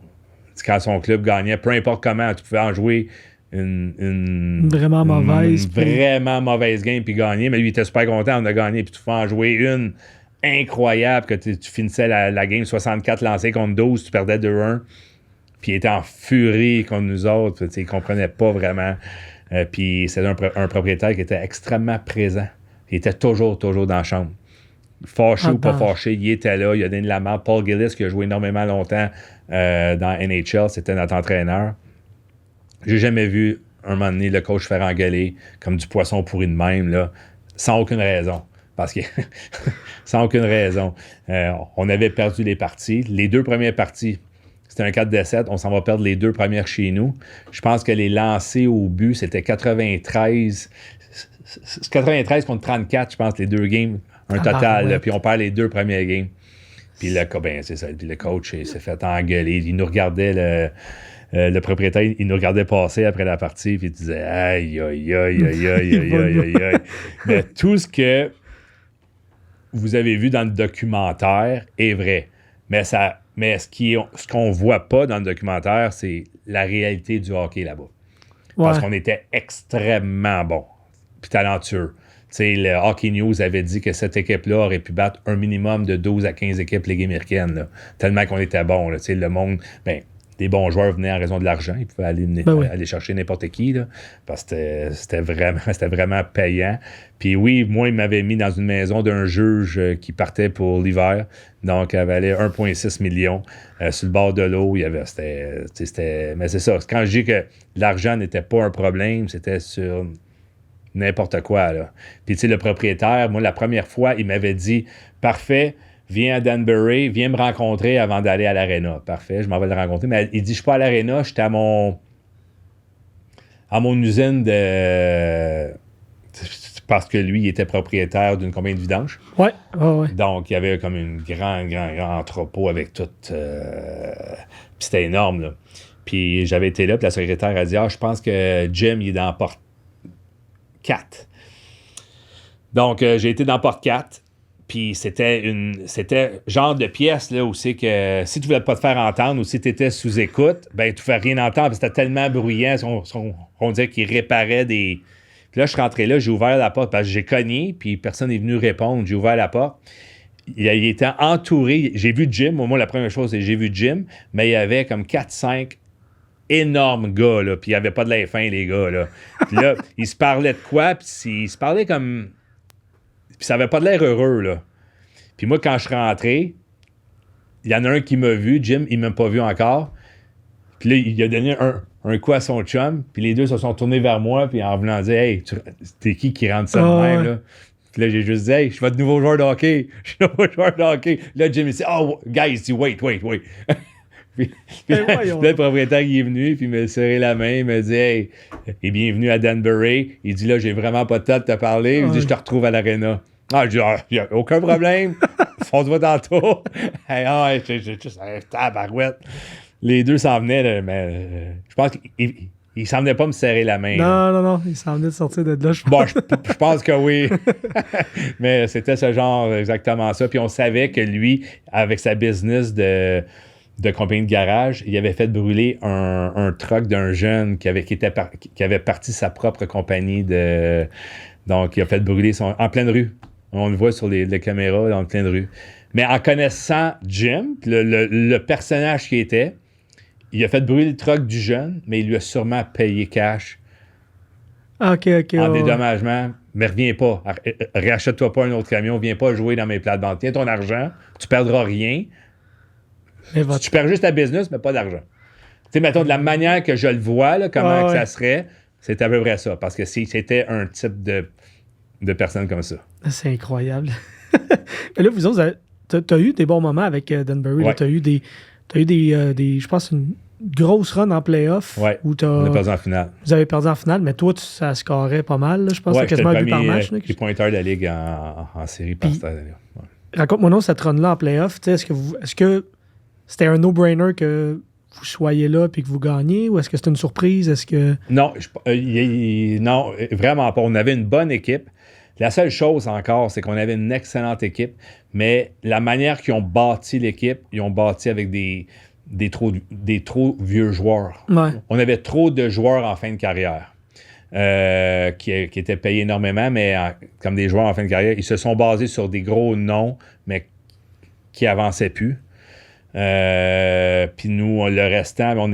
Speaker 2: Quand son club gagnait, peu importe comment, tu pouvais en jouer une
Speaker 1: vraiment
Speaker 2: mauvaise game puis gagner, mais lui, il était super content, on a gagné, puis tu pouvais en jouer une incroyable, que tu finissais la game 64 lancés contre 12, tu perdais 2-1. Puis il était en furie contre nous autres. Il ne comprenait pas vraiment. Puis c'était un propriétaire qui était extrêmement présent. Il était toujours dans la chambre. Fâché ou pas fâché, il était là. Il a donné de la main. Paul Gillis, qui a joué énormément longtemps dans NHL, c'était notre entraîneur. J'ai jamais vu un moment donné le coach faire engueuler comme du poisson pourri de même, là, sans aucune raison. Parce que sans aucune raison. On avait perdu les parties. Les 2 premières parties, c'était un 4-7. On s'en va perdre les 2 premières chez nous. Je pense que les lancers au but, c'était 93 contre 34, je pense, les 2 games, un total. Là, puis on perd les 2 premières games. Puis c'est ça. Puis le coach s'est fait engueuler. Il nous regardait, le propriétaire, il nous regardait passer après la partie, puis il disait aïe. Mais tout ce que vous avez vu dans le documentaire est vrai. Mais ce qu'on voit pas dans le documentaire, c'est la réalité du hockey là-bas. Ouais. Parce qu'on était extrêmement bons puis talentueux. T'sais, le Hockey News avait dit que cette équipe-là aurait pu battre un minimum de 12 à 15 équipes Ligue américaine. Là, tellement qu'on était bons. Là, le monde, des bons joueurs venaient en raison de l'argent. Ils pouvaient aller chercher n'importe qui. Là, parce que c'était vraiment payant. Puis oui, moi, il m'avait mis dans une maison d'un juge qui partait pour l'hiver. Donc, il valait 1,6 million sur le bord de l'eau. Mais c'est ça. Quand je dis que l'argent n'était pas un problème, c'était sur n'importe quoi. Là. Puis, tu sais, le propriétaire, moi, la première fois, il m'avait dit « Parfait, viens à Danbury, viens me rencontrer avant d'aller à l'aréna. » Parfait, je m'en vais le rencontrer. Mais il dit « Je suis pas à l'aréna, j'étais à mon usine de... » Parce que lui, il était propriétaire d'une compagnie de vidange.
Speaker 1: Ouais.
Speaker 2: Donc, il y avait comme un grand entrepôt avec tout... Puis c'était énorme, là. Puis j'avais été là, puis la secrétaire a dit « Ah, je pense que Jim, il est dans porte 4. » Donc, j'ai été dans porte 4. Puis c'était genre de pièce là, où c'est que si tu voulais pas te faire entendre ou si tu étais sous écoute, ben tu fais rien entendre parce que c'était tellement bruyant. On dirait qu'il réparait des... Puis là, je suis rentré là, j'ai ouvert la porte parce que j'ai cogné, puis personne n'est venu répondre. J'ai ouvert la porte. Il était entouré. J'ai vu Jim. Moi, la première chose, c'est que j'ai vu Jim, mais il y avait comme 4-5 énormes gars, là, puis il n'y avait pas de l'air fin, les gars, là. Puis là, ils se parlaient de quoi, puis ils se parlaient comme... Puis ça avait pas de l'air heureux, là. Puis moi, quand je suis rentré, il y en a un qui m'a vu, Jim, il m'a pas vu encore. Puis là, il a donné un coup à son chum, puis les deux se sont tournés vers moi, puis en venant dire « Hey, t'es qui rentre ça de même, là? » Puis là, j'ai juste dit « Hey, je suis votre nouveau joueur de hockey. Je suis nouveau joueur de hockey. » Là, Jim, il dit « Oh, guys, il dit wait. » Puis là, le propriétaire, il est venu, puis il m'a serré la main, il m'a dit « Hey, et bienvenue à Danbury. » Il dit « Là, j'ai vraiment pas de temps de te parler. » Il dit « Je te retrouve à l'aréna. » Ah, je dis « Ah, y a aucun problème. fonce-moi dans le tour. Hey, j'ai juste un tabarouette. Les deux s'en venaient, là, mais je pense qu'ils s'en venaient pas me serrer la main.
Speaker 1: Non, ils s'en venaient de sortir de là, je pense.
Speaker 2: Bon, je pense que oui. Mais c'était ce genre, exactement ça. Puis on savait que lui, avec sa business de compagnie de garage, il avait fait brûler un truck d'un jeune qui avait parti sa propre compagnie de... Donc, il a fait brûler en pleine rue. On le voit sur les caméras en pleine rue. Mais en connaissant Jim, le personnage qui était, il a fait brûler le truck du jeune, mais il lui a sûrement payé cash.
Speaker 1: OK.
Speaker 2: En dédommagement. Mais reviens pas. Rachète-toi pas un autre camion. Viens pas jouer dans mes plates-bandes. Tiens ton argent. Tu perdras rien. Tu perds juste ta business, mais pas d'argent. Tu sais, mettons, de la manière que je le vois, là, comment que ça serait, c'est à peu près ça. Parce que si c'était un type de personne comme ça.
Speaker 1: C'est incroyable. Mais là, vous autres, t'as eu des bons moments avec Danbury.
Speaker 2: Ouais.
Speaker 1: T'as eu des je pense, une grosse run en playoff.
Speaker 2: Ouais,
Speaker 1: Où
Speaker 2: on a perdu en finale.
Speaker 1: Vous avez perdu en finale, mais toi, ça scorait pas mal. Là, je pense que c'était quasiment un but par match.
Speaker 2: Les pointeurs de la Ligue en série par cette année. Ouais.
Speaker 1: Raconte-moi non cette run-là en playoff. Est-ce que c'était un no-brainer que vous soyez là et que vous gagnez, ou est-ce que c'était une surprise? Est-ce que...
Speaker 2: Non, non, vraiment pas. On avait une bonne équipe. La seule chose encore, c'est qu'on avait une excellente équipe, mais la manière qu'ils ont bâti l'équipe, ils ont bâti avec des trop vieux joueurs.
Speaker 1: Ouais.
Speaker 2: On avait trop de joueurs en fin de carrière qui étaient payés énormément, mais comme des joueurs en fin de carrière, ils se sont basés sur des gros noms, mais qui avançaient plus. Puis nous, le restant,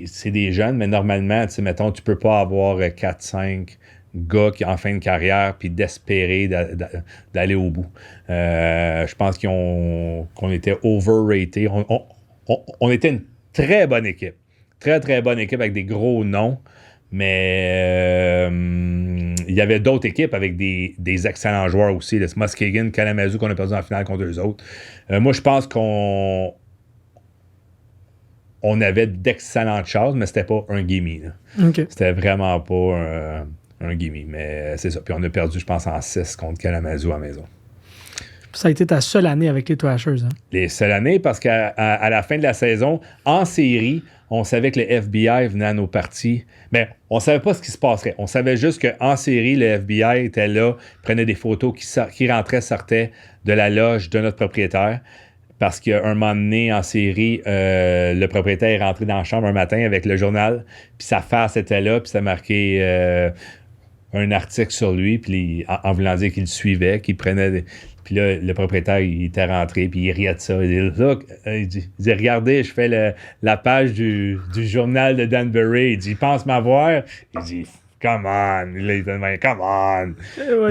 Speaker 2: c'est des jeunes, mais normalement, mettons, tu peux pas avoir 4-5 gars qui en fin de carrière puis d'espérer d'aller au bout. Je pense qu'on était overrated. On était une très bonne équipe. Très, très bonne équipe avec des gros noms. Mais il y avait d'autres équipes avec des excellents joueurs aussi. Le Muskegon, Kalamazoo qu'on a perdu en finale contre eux autres. Moi, je pense qu'on avait d'excellentes chances, mais c'était pas un gimme.
Speaker 1: Okay.
Speaker 2: C'était vraiment pas un gimme. Mais c'est ça. Puis on a perdu, je pense, en 6 contre Kalamazoo à la maison.
Speaker 1: Ça a été ta seule année avec les Thrashers. Hein?
Speaker 2: Les seules années, parce qu'à la fin de la saison, en série, on savait que le FBI venait à nos parties. Mais on ne savait pas ce qui se passerait. On savait juste qu'en série, le FBI était là, prenait des photos qui rentraient, sortaient de la loge de notre propriétaire. Parce qu'un moment donné, en série, le propriétaire est rentré dans la chambre un matin avec le journal, puis sa face était là, puis ça marquait un article sur lui, puis en voulant dire qu'il le suivait, qu'il prenait... Puis là, le propriétaire, il était rentré, puis il riait de ça. Il dit, look, il dit regardez, je fais la page du journal de Danbury. Il dit, il pense m'avoir. Il dit, come on. Il dit, come on.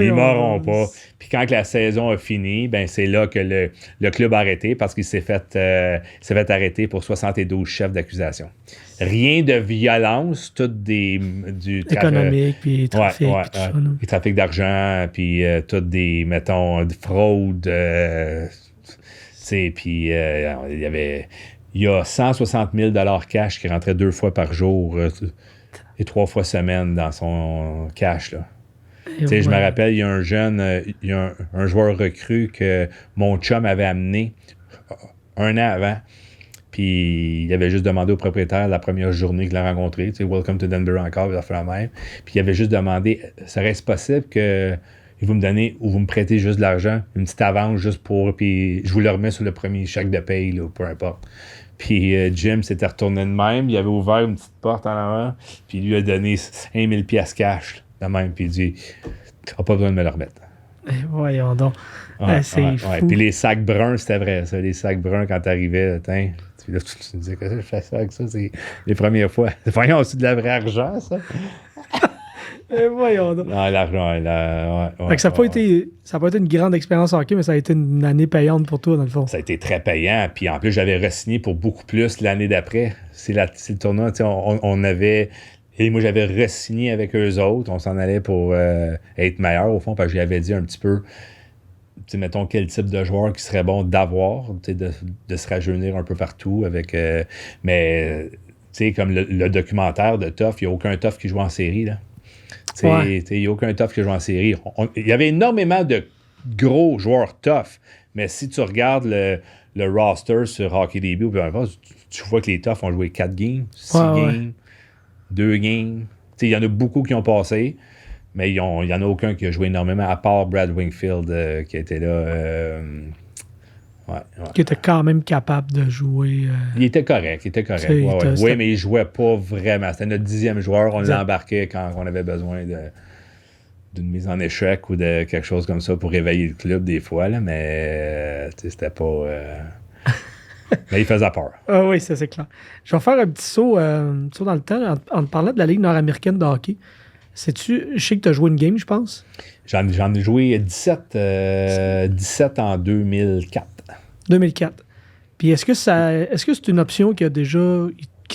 Speaker 2: Ils m'auront pas. Puis quand la saison a fini, ben c'est là que le club a arrêté parce qu'il s'est fait arrêter pour 72 chefs d'accusation. Rien de violence, tout du
Speaker 1: économique, puis trafic.
Speaker 2: Puis trafic d'argent, puis tout des, mettons, de fraude. Puis il y a 160 000 $ cash qui rentrait 2 fois par jour et 3 fois semaine dans son cash, là. Je me rappelle, il y a un jeune, il y a un joueur recru que mon chum avait amené un an avant. Puis il avait juste demandé au propriétaire la première journée qu'il a rencontré, Welcome to Denver encore, il a fait la même. Puis il avait juste demandé, serait-ce possible que vous me donnez ou vous me prêtez juste de l'argent, une petite avance juste pour, puis je vous le remets sur le premier chèque de paye, là, peu importe. Puis Jim s'était retourné de même, il avait ouvert une petite porte en avant, puis il lui a donné 1 000 $, cash, de même, puis il dit, tu n'as pas besoin de me le remettre.
Speaker 1: Voyons donc. C'est fou.
Speaker 2: Puis les sacs bruns, c'était vrai, ça. Les sacs bruns, quand t'arrivais, tu me disais que je fais ça avec ça, c'est les premières fois. Voyons, aussi de la vraie argent, ça.
Speaker 1: Voyons donc.
Speaker 2: Non, l'argent,
Speaker 1: ça n'a pas été une grande expérience hockey, mais ça a été une année payante pour toi, dans le fond.
Speaker 2: Ça a été très payant. Puis en plus, j'avais re-signé pour beaucoup plus l'année d'après. C'est le tournoi, on avait... Et moi, j'avais re-signé avec eux autres. On s'en allait pour être meilleur, au fond, parce que j'avais dit un petit peu, mettons, quel type de joueur qui serait bon d'avoir, de se rajeunir un peu partout. Mais, comme le documentaire de Tough, il n'y a aucun Tough qui joue en série, là. Il n'y a aucun Tough qui joue en série. Il y avait énormément de gros joueurs Tough, Mais si tu regardes le roster sur HockeyDB ou peu importe, tu vois que les Toughs ont joué 4 games, 6 games, 2 games. Il y en a beaucoup qui ont passé, mais il n'y en a aucun qui a joué énormément, à part Brad Wingfield qui était là.
Speaker 1: Qui était quand même capable de jouer.
Speaker 2: Il était correct. Oui, mais il jouait pas vraiment. C'était notre 10e joueur. On l'embarquait quand on avait besoin d'une mise en échec ou de quelque chose comme ça pour réveiller le club des fois. Là, mais c'était pas... mais il faisait peur.
Speaker 1: Ah oui, ça c'est clair. Je vais faire un petit saut dans le temps en te parlant de la Ligue nord-américaine de hockey. Je sais que tu as joué une game, je pense.
Speaker 2: J'en ai joué 17 en 2004.
Speaker 1: 2004. Puis est-ce que c'est une option qui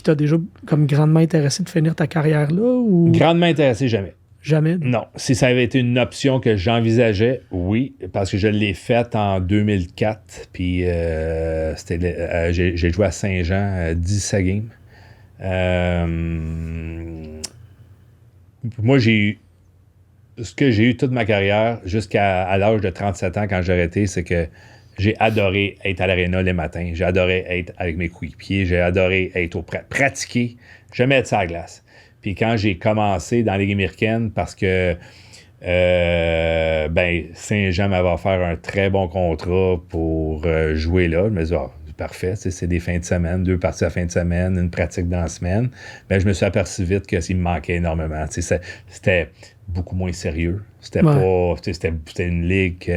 Speaker 1: t'a déjà comme grandement intéressé de finir ta carrière là ou
Speaker 2: grandement intéressé jamais.
Speaker 1: Jamais?
Speaker 2: Non. Si ça avait été une option que j'envisageais, oui, parce que je l'ai faite en 2004. Puis j'ai joué à Saint-Jean 17 games. Moi, ce que j'ai eu toute ma carrière jusqu'à l'âge de 37 ans quand j'ai arrêté, c'est que j'ai adoré être à l'aréna les matins. J'ai adoré être avec mes coéquipiers. J'ai adoré être pratiquer. Jamais être sur la glace. Puis quand j'ai commencé dans la Ligue américaine, parce que Saint-Jean m'avait offert un très bon contrat pour jouer là, je me disais, parfait, c'est des fins de semaine, 2 parties à fin de semaine, une pratique dans la semaine. Ben, je me suis aperçu vite que s'il me manquait énormément. C'était beaucoup moins sérieux. C'était c'était une ligue...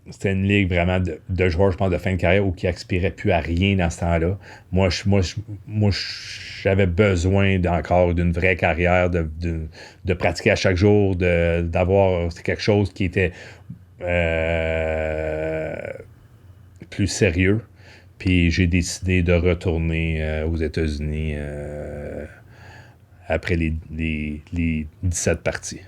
Speaker 2: c'était une ligue vraiment de joueurs, je pense, de fin de carrière ou qui aspiraient plus à rien dans ce temps-là. Moi, j'avais besoin encore d'une vraie carrière, de pratiquer à chaque jour, d'avoir quelque chose qui était plus sérieux. Puis j'ai décidé de retourner aux États-Unis après les 17 parties.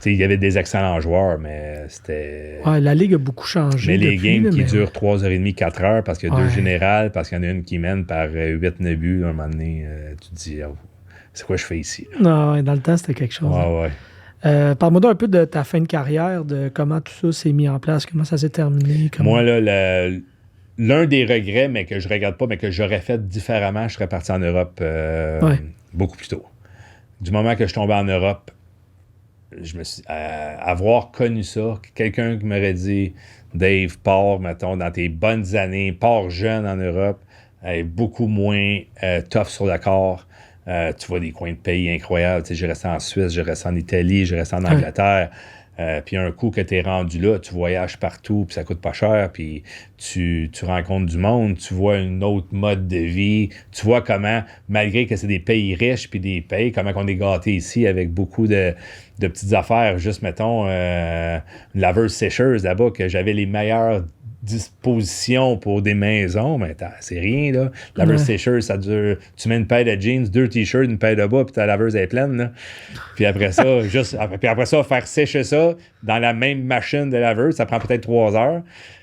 Speaker 2: Il y avait des excellents joueurs, mais c'était...
Speaker 1: Ouais, la Ligue a beaucoup changé.
Speaker 2: Mais les games qui durent 3h30, 4h, parce qu'il y a 2 générales, parce qu'il y en a une qui mène par 8-9 buts, à un moment donné, tu te dis, c'est quoi je fais ici?
Speaker 1: Non, dans le temps, c'était quelque chose. Parle-moi donc un peu de ta fin de carrière, de comment tout ça s'est mis en place, comment ça s'est terminé.
Speaker 2: Moi, là, l'un des regrets, mais que je regarde pas, mais que j'aurais fait différemment, je serais parti en Europe beaucoup plus tôt. Du moment que je tombais en Europe, je me suis avoir connu ça, quelqu'un qui m'aurait dit Dave, pars, mettons, dans tes bonnes années, pars jeune en Europe, beaucoup moins tough sur le corps. Tu vois des coins de pays incroyables. J'ai resté en Suisse, j'ai resté en Italie, j'ai resté en Angleterre. Puis un coup que tu es rendu là, tu voyages partout, puis ça coûte pas cher, puis tu rencontres du monde, tu vois une autre mode de vie, tu vois comment, malgré que c'est des pays riches, puis des pays, comment on est gâtés ici avec beaucoup de petites affaires, juste, mettons, une laveuse sécheuse là-bas, que j'avais les meilleures dispositions pour des maisons, mais c'est rien, là. La laveuse sécheuse, ça dure... Tu mets une paire de jeans, 2 t-shirts, une paire de bas, puis ta laveuse est pleine, là. Puis après ça, faire sécher ça dans la même machine de laveuse, ça prend peut-être 3 heures.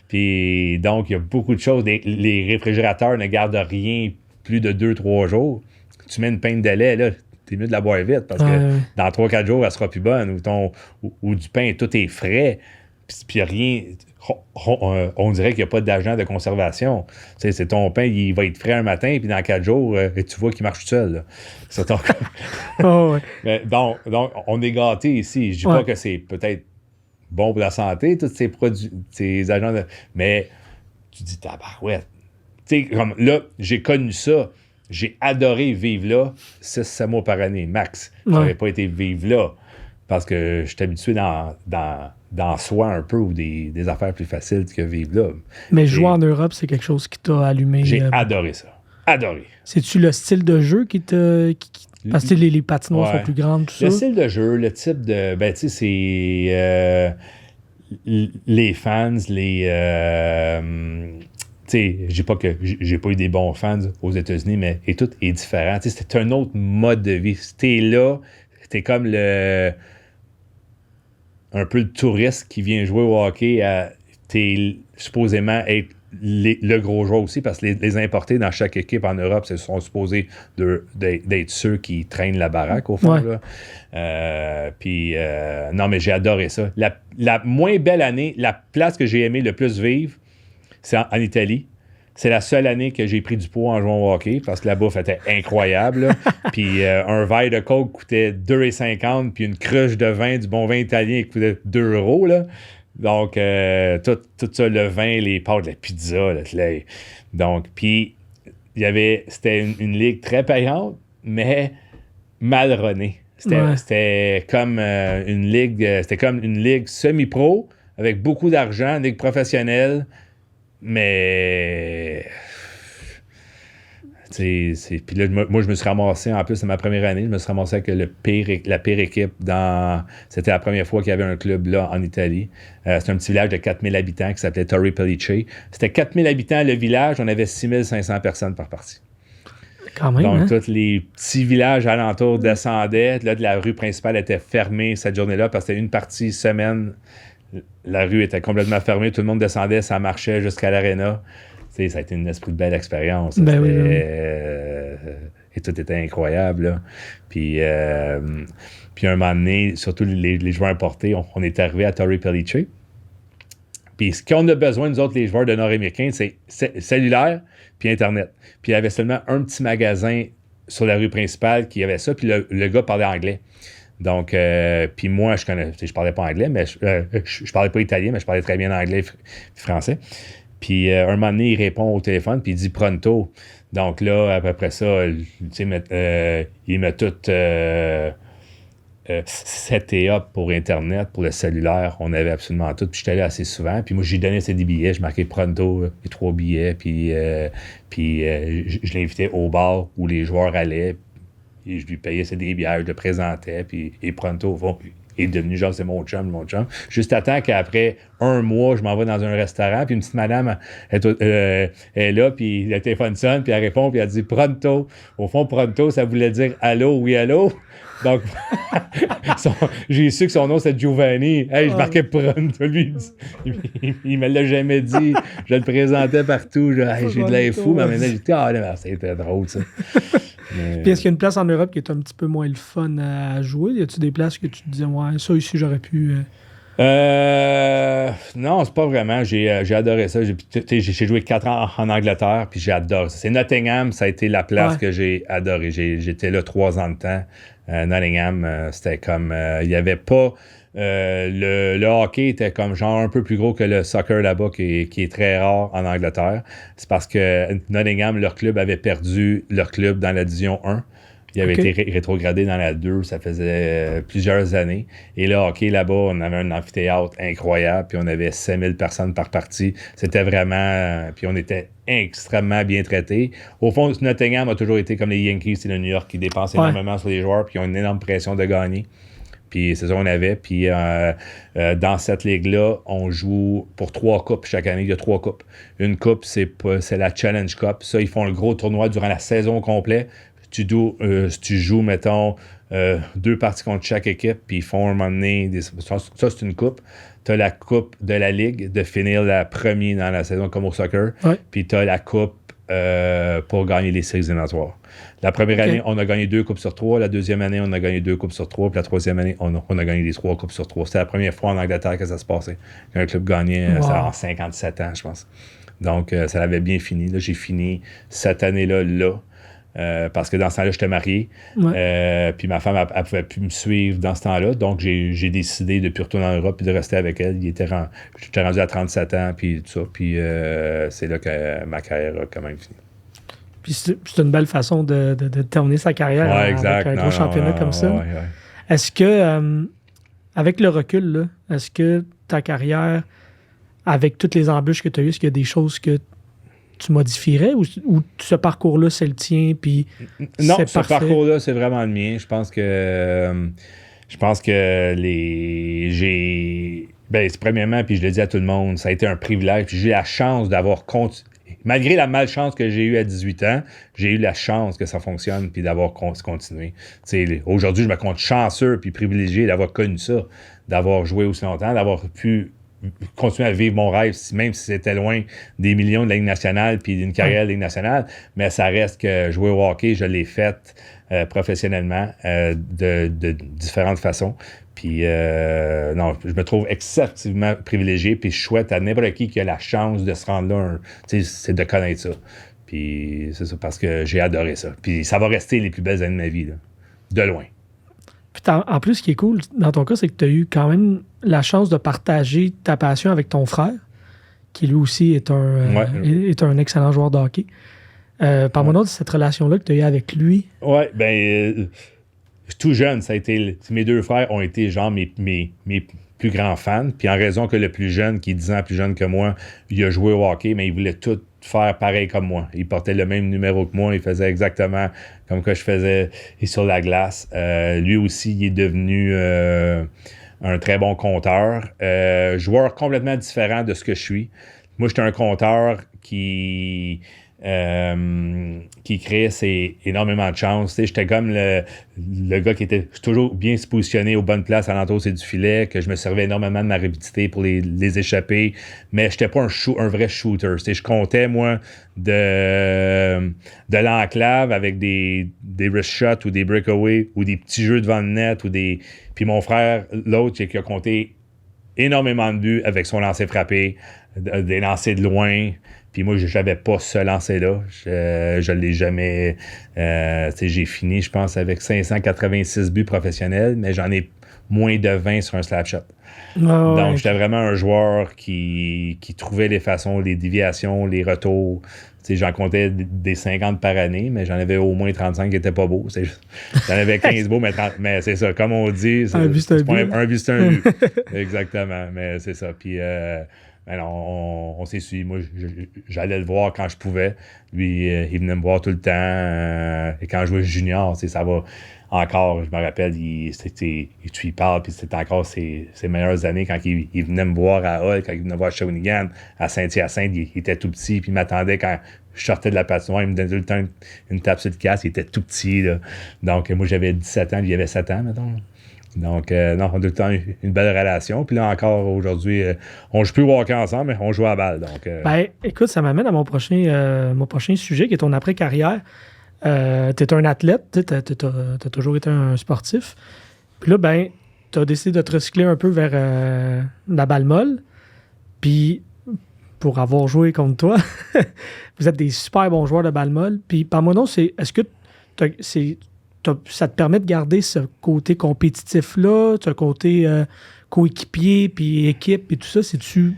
Speaker 2: Puis donc, il y a beaucoup de choses. Les réfrigérateurs ne gardent rien plus de 2-3 jours. Tu mets une pinte de lait, là, t'es mieux de la boire vite, parce que dans 3-4 jours, elle sera plus bonne. Ou du pain, tout est frais. Puis rien... On dirait qu'il n'y a pas d'agent de conservation. C'est ton pain, il va être frais un matin, puis dans 4 jours, tu vois qu'il marche tout seul. C'est ton... Mais donc, on est gâtés ici. Je dis pas que c'est peut-être bon pour la santé, tous ces produits, ces agents de... Mais tu dis, tabarouette. Comme là, j'ai connu ça. J'ai adoré vivre là 6-7 mois par année, max. Ça n'aurait pas été vivre là. Parce que je suis habitué dans soi un peu ou des affaires plus faciles que vivre là.
Speaker 1: Mais jouer en Europe, c'est quelque chose qui t'a allumé.
Speaker 2: J'ai adoré ça. Adoré.
Speaker 1: C'est-tu le style de jeu qui te... Parce que les patinoires sont plus grandes, tout ça?
Speaker 2: Le style de jeu, le type de... Ben, tu sais, c'est... les fans, les... tu sais, j'ai pas eu des bons fans aux États-Unis, mais tout est différent. Tu sais, c'est un autre mode de vie. T'es là, t'es comme un peu le touriste qui vient jouer au hockey. T'es supposément être le gros joueur aussi, parce que les importés dans chaque équipe en Europe, ce sont supposés d'être ceux qui traînent la baraque, au fond. Là. Non, mais j'ai adoré ça. La moins belle année, la place que j'ai aimé le plus vivre, c'est en Italie. C'est la seule année que j'ai pris du poids en jouant au hockey parce que la bouffe était incroyable. Puis un verre de coke coûtait 2,50 puis une cruche de vin, du bon vin italien, coûtait 2 €. Là. Donc, tout ça, le vin, les pâtes, la pizza. Là, donc, puis, c'était une ligue très payante, mais mal runnée. C'était comme une ligue semi-pro avec beaucoup d'argent, une ligue professionnelle. Mais. Puis là, moi, je me suis ramassé, en plus, c'est ma première année, je me suis ramassé avec la pire équipe C'était la première fois qu'il y avait un club là en Italie. C'était un petit village de 4000 habitants qui s'appelait Torre Pellice. C'était 4000 habitants le village, on avait 6500 personnes par partie.
Speaker 1: Quand même,
Speaker 2: donc, tous les petits villages alentours descendaient. Là, la rue principale était fermée cette journée-là parce que c'était une partie semaine. La rue était complètement fermée, tout le monde descendait, ça marchait jusqu'à l'aréna. Ça a été une esprit de belle expérience. Et tout était incroyable. Là. Puis un moment donné, surtout les joueurs importés, on est arrivé à Torre Pellice. Puis ce qu'on a besoin, nous autres, les joueurs de Nord-Américains, c'est cellulaire puis Internet. Puis il y avait seulement un petit magasin sur la rue principale qui avait ça, puis le gars parlait anglais. Donc, puis moi, je parlais pas anglais, mais je parlais pas italien, mais je parlais très bien anglais et français. Puis, un moment donné, il répond au téléphone, puis il dit pronto. Donc là, à peu près ça, il m'a tout seté up pour Internet, pour le cellulaire. On avait absolument tout. Puis, j'étais là assez souvent. Puis, moi, j'ai donné des billets. Je marquais pronto, les 3 billets. Puis je l'invitais au bar où les joueurs allaient. Et je lui payais des bières, je le présentais, puis pronto, au fond, il est devenu genre, c'est mon chum. Juste à temps qu'après un mois, je m'en vais dans un restaurant, puis une petite madame est là, puis le téléphone sonne, puis elle répond, puis elle dit pronto. Au fond, pronto, ça voulait dire allô, oui, allô. Donc, j'ai su que son nom, c'est Giovanni. Hey, je marquais pronto. Lui, il me l'a jamais dit. Je le présentais partout. J'ai de l'air fou, mais maintenant, j'ai dit, c'était drôle, ça.
Speaker 1: Puis est-ce qu'il y a une place en Europe qui est un petit peu moins le fun à jouer? Y a-tu des places que tu te disais, ouais, ça ici, j'aurais pu.
Speaker 2: Non, c'est pas vraiment. J'ai adoré ça. J'ai joué 4 ans en Angleterre, puis j'ai adoré ça. C'est Nottingham, ça a été la place que j'ai adoré. J'étais là 3 ans de temps. Nottingham, c'était comme. Il n'y avait pas. Le hockey était comme genre un peu plus gros que le soccer là-bas, qui est très rare en Angleterre. C'est parce que Nottingham, leur club avait perdu leur club dans la division 1. Il avait été rétrogradé dans la 2, ça faisait plusieurs années. Et le hockey, là-bas, on avait un amphithéâtre incroyable, puis on avait 5000 personnes par partie. C'était vraiment... Puis on était extrêmement bien traités. Au fond, Nottingham a toujours été comme les Yankees et le New York qui dépensent énormément sur les joueurs, puis ils ont une énorme pression de gagner. Puis c'est ça qu'on avait. Puis dans cette ligue-là, on joue pour 3 coupes chaque année. Il y a 3 coupes. Une coupe, c'est la Challenge Cup. Ça, ils font le gros tournoi durant la saison complète. Si tu joues, mettons, 2 parties contre chaque équipe, puis ils font un moment donné... Ça, c'est une coupe. Tu as la coupe de la Ligue, de finir la première dans la saison comme au soccer. Ouais. Puis tu as la coupe pour gagner les séries éliminatoires. La première année, on a gagné 2 coupes sur 3. La deuxième année, on a gagné 2 coupes sur 3. Puis la troisième année, on a gagné les 3 coupes sur 3. C'était la première fois en Angleterre que ça se passait. Qu'un club gagnait ça en 57 ans, je pense. Donc, ça l'avait bien fini. Là, j'ai fini cette année-là, parce que dans ce temps-là, j'étais marié. Ouais. Puis ma femme, elle pouvait plus me suivre dans ce temps-là. Donc, j'ai décidé de ne plus retourner en Europe et de rester avec elle. J'étais rendu à 37 ans, puis tout ça. Puis c'est là que ma carrière a quand même fini.
Speaker 1: Puis c'est une belle façon de terminer sa carrière avec un gros championnat comme ça. Ouais. Est-ce que, avec le recul, là, est-ce que ta carrière, avec toutes les embûches que tu as eues, est-ce qu'il y a des choses que tu modifierais ou ce parcours-là, c'est le tien, puis
Speaker 2: non,
Speaker 1: c'est
Speaker 2: ce
Speaker 1: parfait?
Speaker 2: parcours-là, c'est vraiment le mien. Je pense que premièrement, puis je le dis à tout le monde, ça a été un privilège, puis j'ai eu la chance d'avoir malgré la malchance que j'ai eue à 18 ans, j'ai eu la chance que ça fonctionne, puis d'avoir continué. Aujourd'hui, je me compte chanceux puis privilégié d'avoir connu ça, d'avoir joué aussi longtemps, d'avoir pu continuer à vivre mon rêve, même si c'était loin des millions de la Ligue nationale puis d'une carrière de Ligue nationale, mais ça reste que jouer au hockey, je l'ai fait professionnellement de différentes façons. Puis, non, je me trouve excessivement privilégié, puis je souhaite à n'importe qui a la chance de se rendre là, c'est de connaître ça. Puis, c'est ça, parce que j'ai adoré ça. Puis, ça va rester les plus belles années de ma vie, là, de loin.
Speaker 1: Puis en plus, ce qui est cool dans ton cas, c'est que tu as eu quand même la chance de partager ta passion avec ton frère, qui lui aussi est un excellent joueur de hockey. Parle-moi donc de cette relation-là que tu as eue avec lui.
Speaker 2: Oui, bien, tout jeune, ça a été. Mes deux frères ont été genre mes plus grands fans. Puis en raison que le plus jeune, qui est 10 ans plus jeune que moi, il a joué au hockey, mais il voulait tout faire pareil comme moi. Il portait le même numéro que moi, il faisait exactement comme que je faisais sur la glace. Lui aussi, il est devenu un très bon compteur. Joueur complètement différent de ce que je suis. Moi, j'étais un compteur qui crée énormément de chance. Tu sais, j'étais comme le gars qui était toujours bien se positionner aux bonnes places alentour du filet, que je me servais énormément de ma rapidité pour les échapper, mais j'étais pas un vrai shooter. Tu sais, je comptais, moi, de l'enclave avec des wrist shots ou des breakaways ou des petits jeux devant le net. Puis mon frère, l'autre, qui a compté énormément de buts avec son lancer frappé, des lancers de loin. Puis moi, je n'avais pas ce lancer-là. Je ne l'ai jamais... j'ai fini, je pense, avec 586 buts professionnels, mais j'en ai moins de 20 sur un slap shot. Donc, j'étais vraiment un joueur qui trouvait les façons, les déviations, les retours. J'en comptais des 50 par année, mais j'en avais au moins 35 qui n'étaient pas beaux. J'en avais 15 beaux, mais c'est ça. Comme on dit,
Speaker 1: un but, c'est un but.
Speaker 2: Un but, c'est un but. Exactement, mais c'est ça. Puis... on s'est suivi. Moi, j'allais le voir quand je pouvais. Lui, il venait me voir tout le temps. Et quand je jouais junior, ça va encore. Je me rappelle, tu y parles, puis c'était encore ses meilleures années quand il venait me voir à Hull, quand il venait me voir à Shawinigan, à Saint-Hyacinthe. Il était tout petit, puis il m'attendait quand je sortais de la patinoire. Il me donnait tout le temps une tape sur le casque. Il était tout petit, là. Donc, moi, j'avais 17 ans, lui, il avait 7 ans, mettons. Donc, non, on a tout le temps une belle relation. Puis là, encore aujourd'hui, on ne joue plus au hockey ensemble, mais on joue à la balle. Donc,
Speaker 1: Ben, écoute, ça m'amène à mon prochain sujet, qui est ton après-carrière. Tu es un athlète, tu as toujours été un sportif. Puis là, ben, tu as décidé de te recycler un peu vers la balle molle. Puis, pour avoir joué contre toi, vous êtes des super bons joueurs de balle molle. Puis, par mon nom, est-ce que ça te permet de garder ce côté compétitif-là, ce côté coéquipier, puis équipe, puis tout ça, c'est-tu...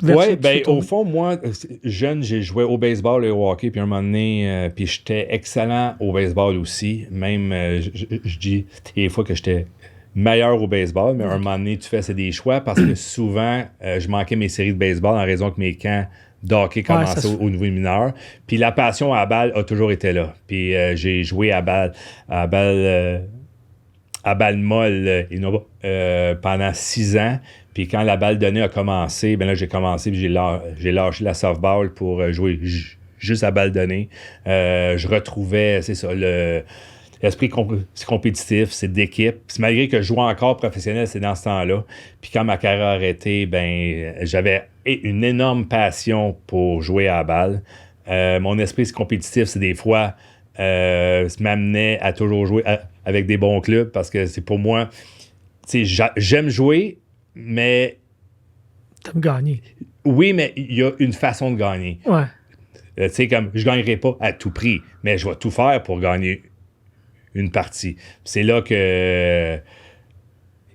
Speaker 2: Oui, bien, au fond, moi, jeune, j'ai joué au baseball et au hockey, puis un moment donné, puis j'étais excellent au baseball aussi. Même, je dis des fois que j'étais meilleur au baseball, mais un moment donné, c'est des choix, parce que souvent, je manquais mes séries de baseball en raison que mes camps d'hockey commençait au niveau mineur. Puis la passion à la balle a toujours été là. Puis j'ai joué à balle molle pendant 6 ans. Puis quand la balle donnée a commencé, ben là j'ai commencé, puis j'ai lâché la softball pour jouer juste à balle donnée. Je retrouvais, c'est ça, l'esprit compétitif, c'est d'équipe. Puis malgré que je jouais encore professionnel, c'est dans ce temps-là. Puis quand ma carrière a arrêté, ben j'avais une énorme passion pour jouer à la balle. Mon esprit compétitif, c'est des fois m'amenait à toujours jouer avec des bons clubs, parce que c'est pour moi, tu sais, j'aime jouer, mais...
Speaker 1: T'aimes gagner.
Speaker 2: Oui, mais il y a une façon de gagner.
Speaker 1: Ouais.
Speaker 2: Tu sais, comme je gagnerai pas à tout prix, mais je vais tout faire pour gagner une partie. C'est là que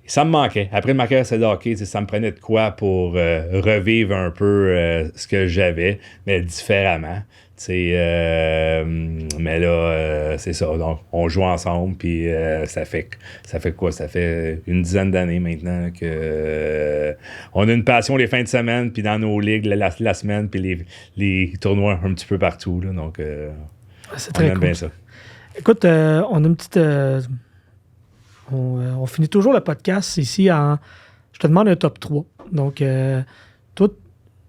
Speaker 2: ça me manquait. Après ma carrière de hockey, ça me prenait de quoi pour revivre un peu ce que j'avais, mais différemment. Mais là, c'est ça. Donc, on joue ensemble, puis ça fait quoi? Ça fait une dizaine d'années maintenant que on a une passion les fins de semaine, puis dans nos ligues la semaine, puis les tournois un petit peu partout. Là, donc,
Speaker 1: c'est très cool.
Speaker 2: Bien ça.
Speaker 1: Écoute, on a une petite... on finit toujours le podcast ici en... Je te demande un top 3. Donc, toi,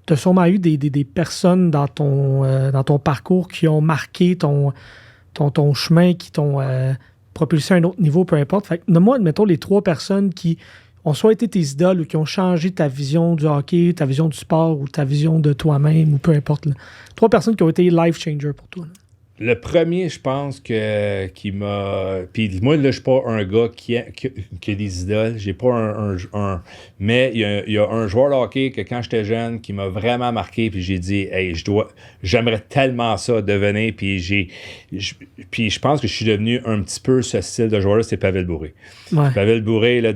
Speaker 1: tu as sûrement eu des personnes dans ton parcours qui ont marqué ton chemin, qui t'ont propulsé à un autre niveau, peu importe. Fait que, nomme-moi, admettons, les 3 personnes qui ont soit été tes idoles ou qui ont changé ta vision du hockey, ta vision du sport ou ta vision de toi-même ou peu importe. Là. 3 personnes qui ont été life changer pour toi. Là.
Speaker 2: Le premier, je pense qui m'a... Puis moi, là, je suis pas un gars qui a des idoles. J'ai pas mais il y a un joueur de hockey que quand j'étais jeune, qui m'a vraiment marqué, puis j'ai dit, hey, j'aimerais tellement ça devenir, puis je pense que je suis devenu un petit peu ce style de joueur-là, c'est Pavel Bure.
Speaker 1: Ouais.
Speaker 2: Pavel Bure, là,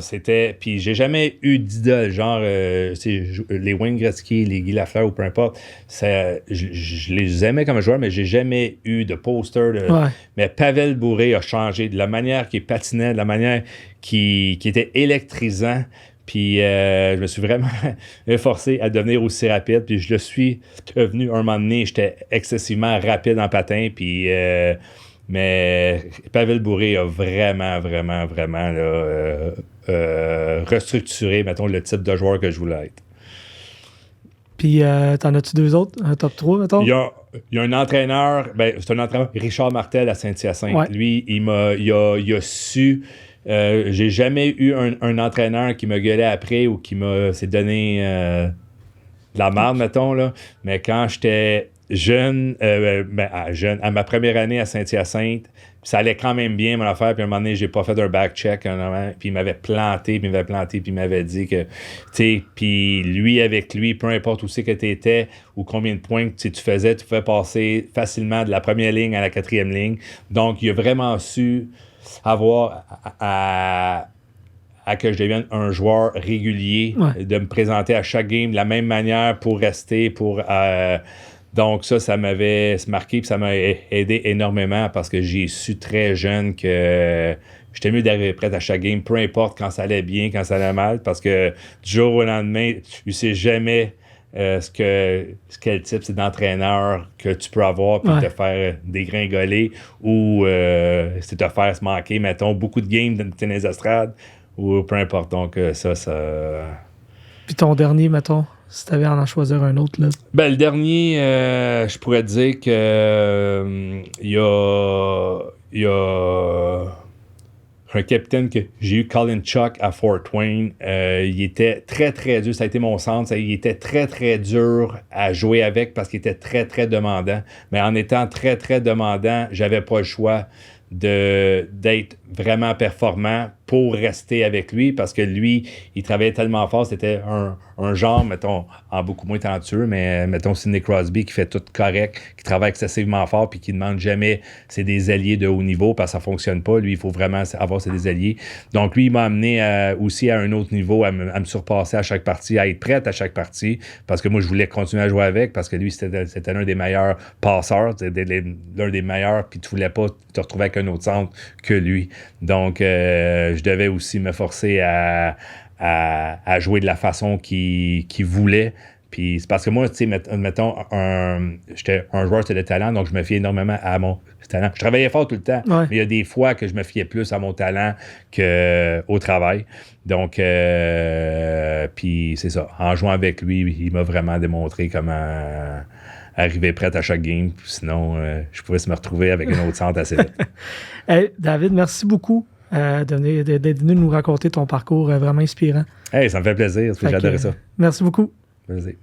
Speaker 2: c'était... Puis j'ai jamais eu d'idole, genre les Wayne Gretzky, les Guy Lafleur ou peu importe. Je les aimais comme joueur, mais j'ai jamais eu de poster.
Speaker 1: Ouais.
Speaker 2: Mais Pavel Bure a changé de la manière qu'il patinait, de la manière qui était électrisant. Puis je me suis vraiment forcé à devenir aussi rapide. Puis je le suis devenu un moment donné. J'étais excessivement rapide en patin. Puis... mais Pavel Bure a vraiment là, restructuré, mettons, le type de joueur que je voulais être.
Speaker 1: Puis, t'en as-tu 2 autres? Un top 3, mettons?
Speaker 2: Il y a un entraîneur, c'est un entraîneur, Richard Martel à Saint-Hyacinthe.
Speaker 1: Ouais.
Speaker 2: Lui, il a su... j'ai jamais eu un entraîneur qui m'a gueulé après ou qui s'est donné de la merde, mettons, là. Mais quand j'étais jeune, à ma première année à Saint-Hyacinthe, ça allait quand même bien, mon affaire. Puis à un moment donné, j'ai pas fait un back-check. Puis il m'avait planté, puis il m'avait dit que, tu sais, puis lui, avec lui, peu importe où c'est que tu étais ou combien de points que tu faisais, tu pouvais passer facilement de la première ligne à la 4e ligne. Donc, il a vraiment su avoir à que je devienne un joueur régulier, de me présenter à chaque game de la même manière pour rester, donc ça m'avait marqué et ça m'a aidé énormément parce que j'ai su très jeune que j'étais mieux d'arriver prêt à chaque game, peu importe quand ça allait bien, quand ça allait mal, parce que du jour au lendemain, tu sais jamais quel type c'est d'entraîneur que tu peux avoir puis te faire dégringoler ou c'est te faire se manquer, mettons, beaucoup de games dans les estrades ou peu importe. Donc ça...
Speaker 1: Puis ton dernier, mettons, si tu avais à en choisir un autre, là.
Speaker 2: Ben, le dernier, je pourrais dire que il y a un capitaine que j'ai eu, Colin Chuck, à Fort Wayne. Il était très, très dur. Ça a été mon centre. Il était très, très dur à jouer avec parce qu'il était très, très demandant. Mais en étant très, très demandant, j'avais pas le choix d'être vraiment performant pour rester avec lui parce que lui, il travaillait tellement fort. C'était un genre, mettons, en beaucoup moins talentueux, mais mettons Sidney Crosby qui fait tout correct, qui travaille excessivement fort puis qui demande jamais c'est des alliés de haut niveau parce que ça fonctionne pas. Lui, il faut vraiment avoir ses alliés. Donc, lui, il m'a amené aussi à un autre niveau, à me surpasser à chaque partie, à être prêt à chaque partie parce que moi, je voulais continuer à jouer avec parce que lui, c'était l'un des meilleurs passeurs, l'un des meilleurs, puis tu voulais pas te retrouver avec un autre centre que lui. Donc, je devais aussi me forcer à jouer de la façon qu'il voulait. Puis c'est parce que moi, tu sais, mettons, j'étais un joueur de talent, donc je me fiais énormément à mon talent. Je travaillais fort tout le temps, mais il y a des fois que je me fiais plus à mon talent qu'au travail. Donc, puis c'est ça. En jouant avec lui, il m'a vraiment démontré comment arriver prêt à chaque game. Sinon, je pouvais me retrouver avec un autre centre assez vite.
Speaker 1: Hey, David, merci beaucoup d'être venu nous raconter ton parcours vraiment inspirant.
Speaker 2: Hey, ça me fait plaisir. J'ai adoré ça.
Speaker 1: Merci beaucoup.
Speaker 2: Vas-y.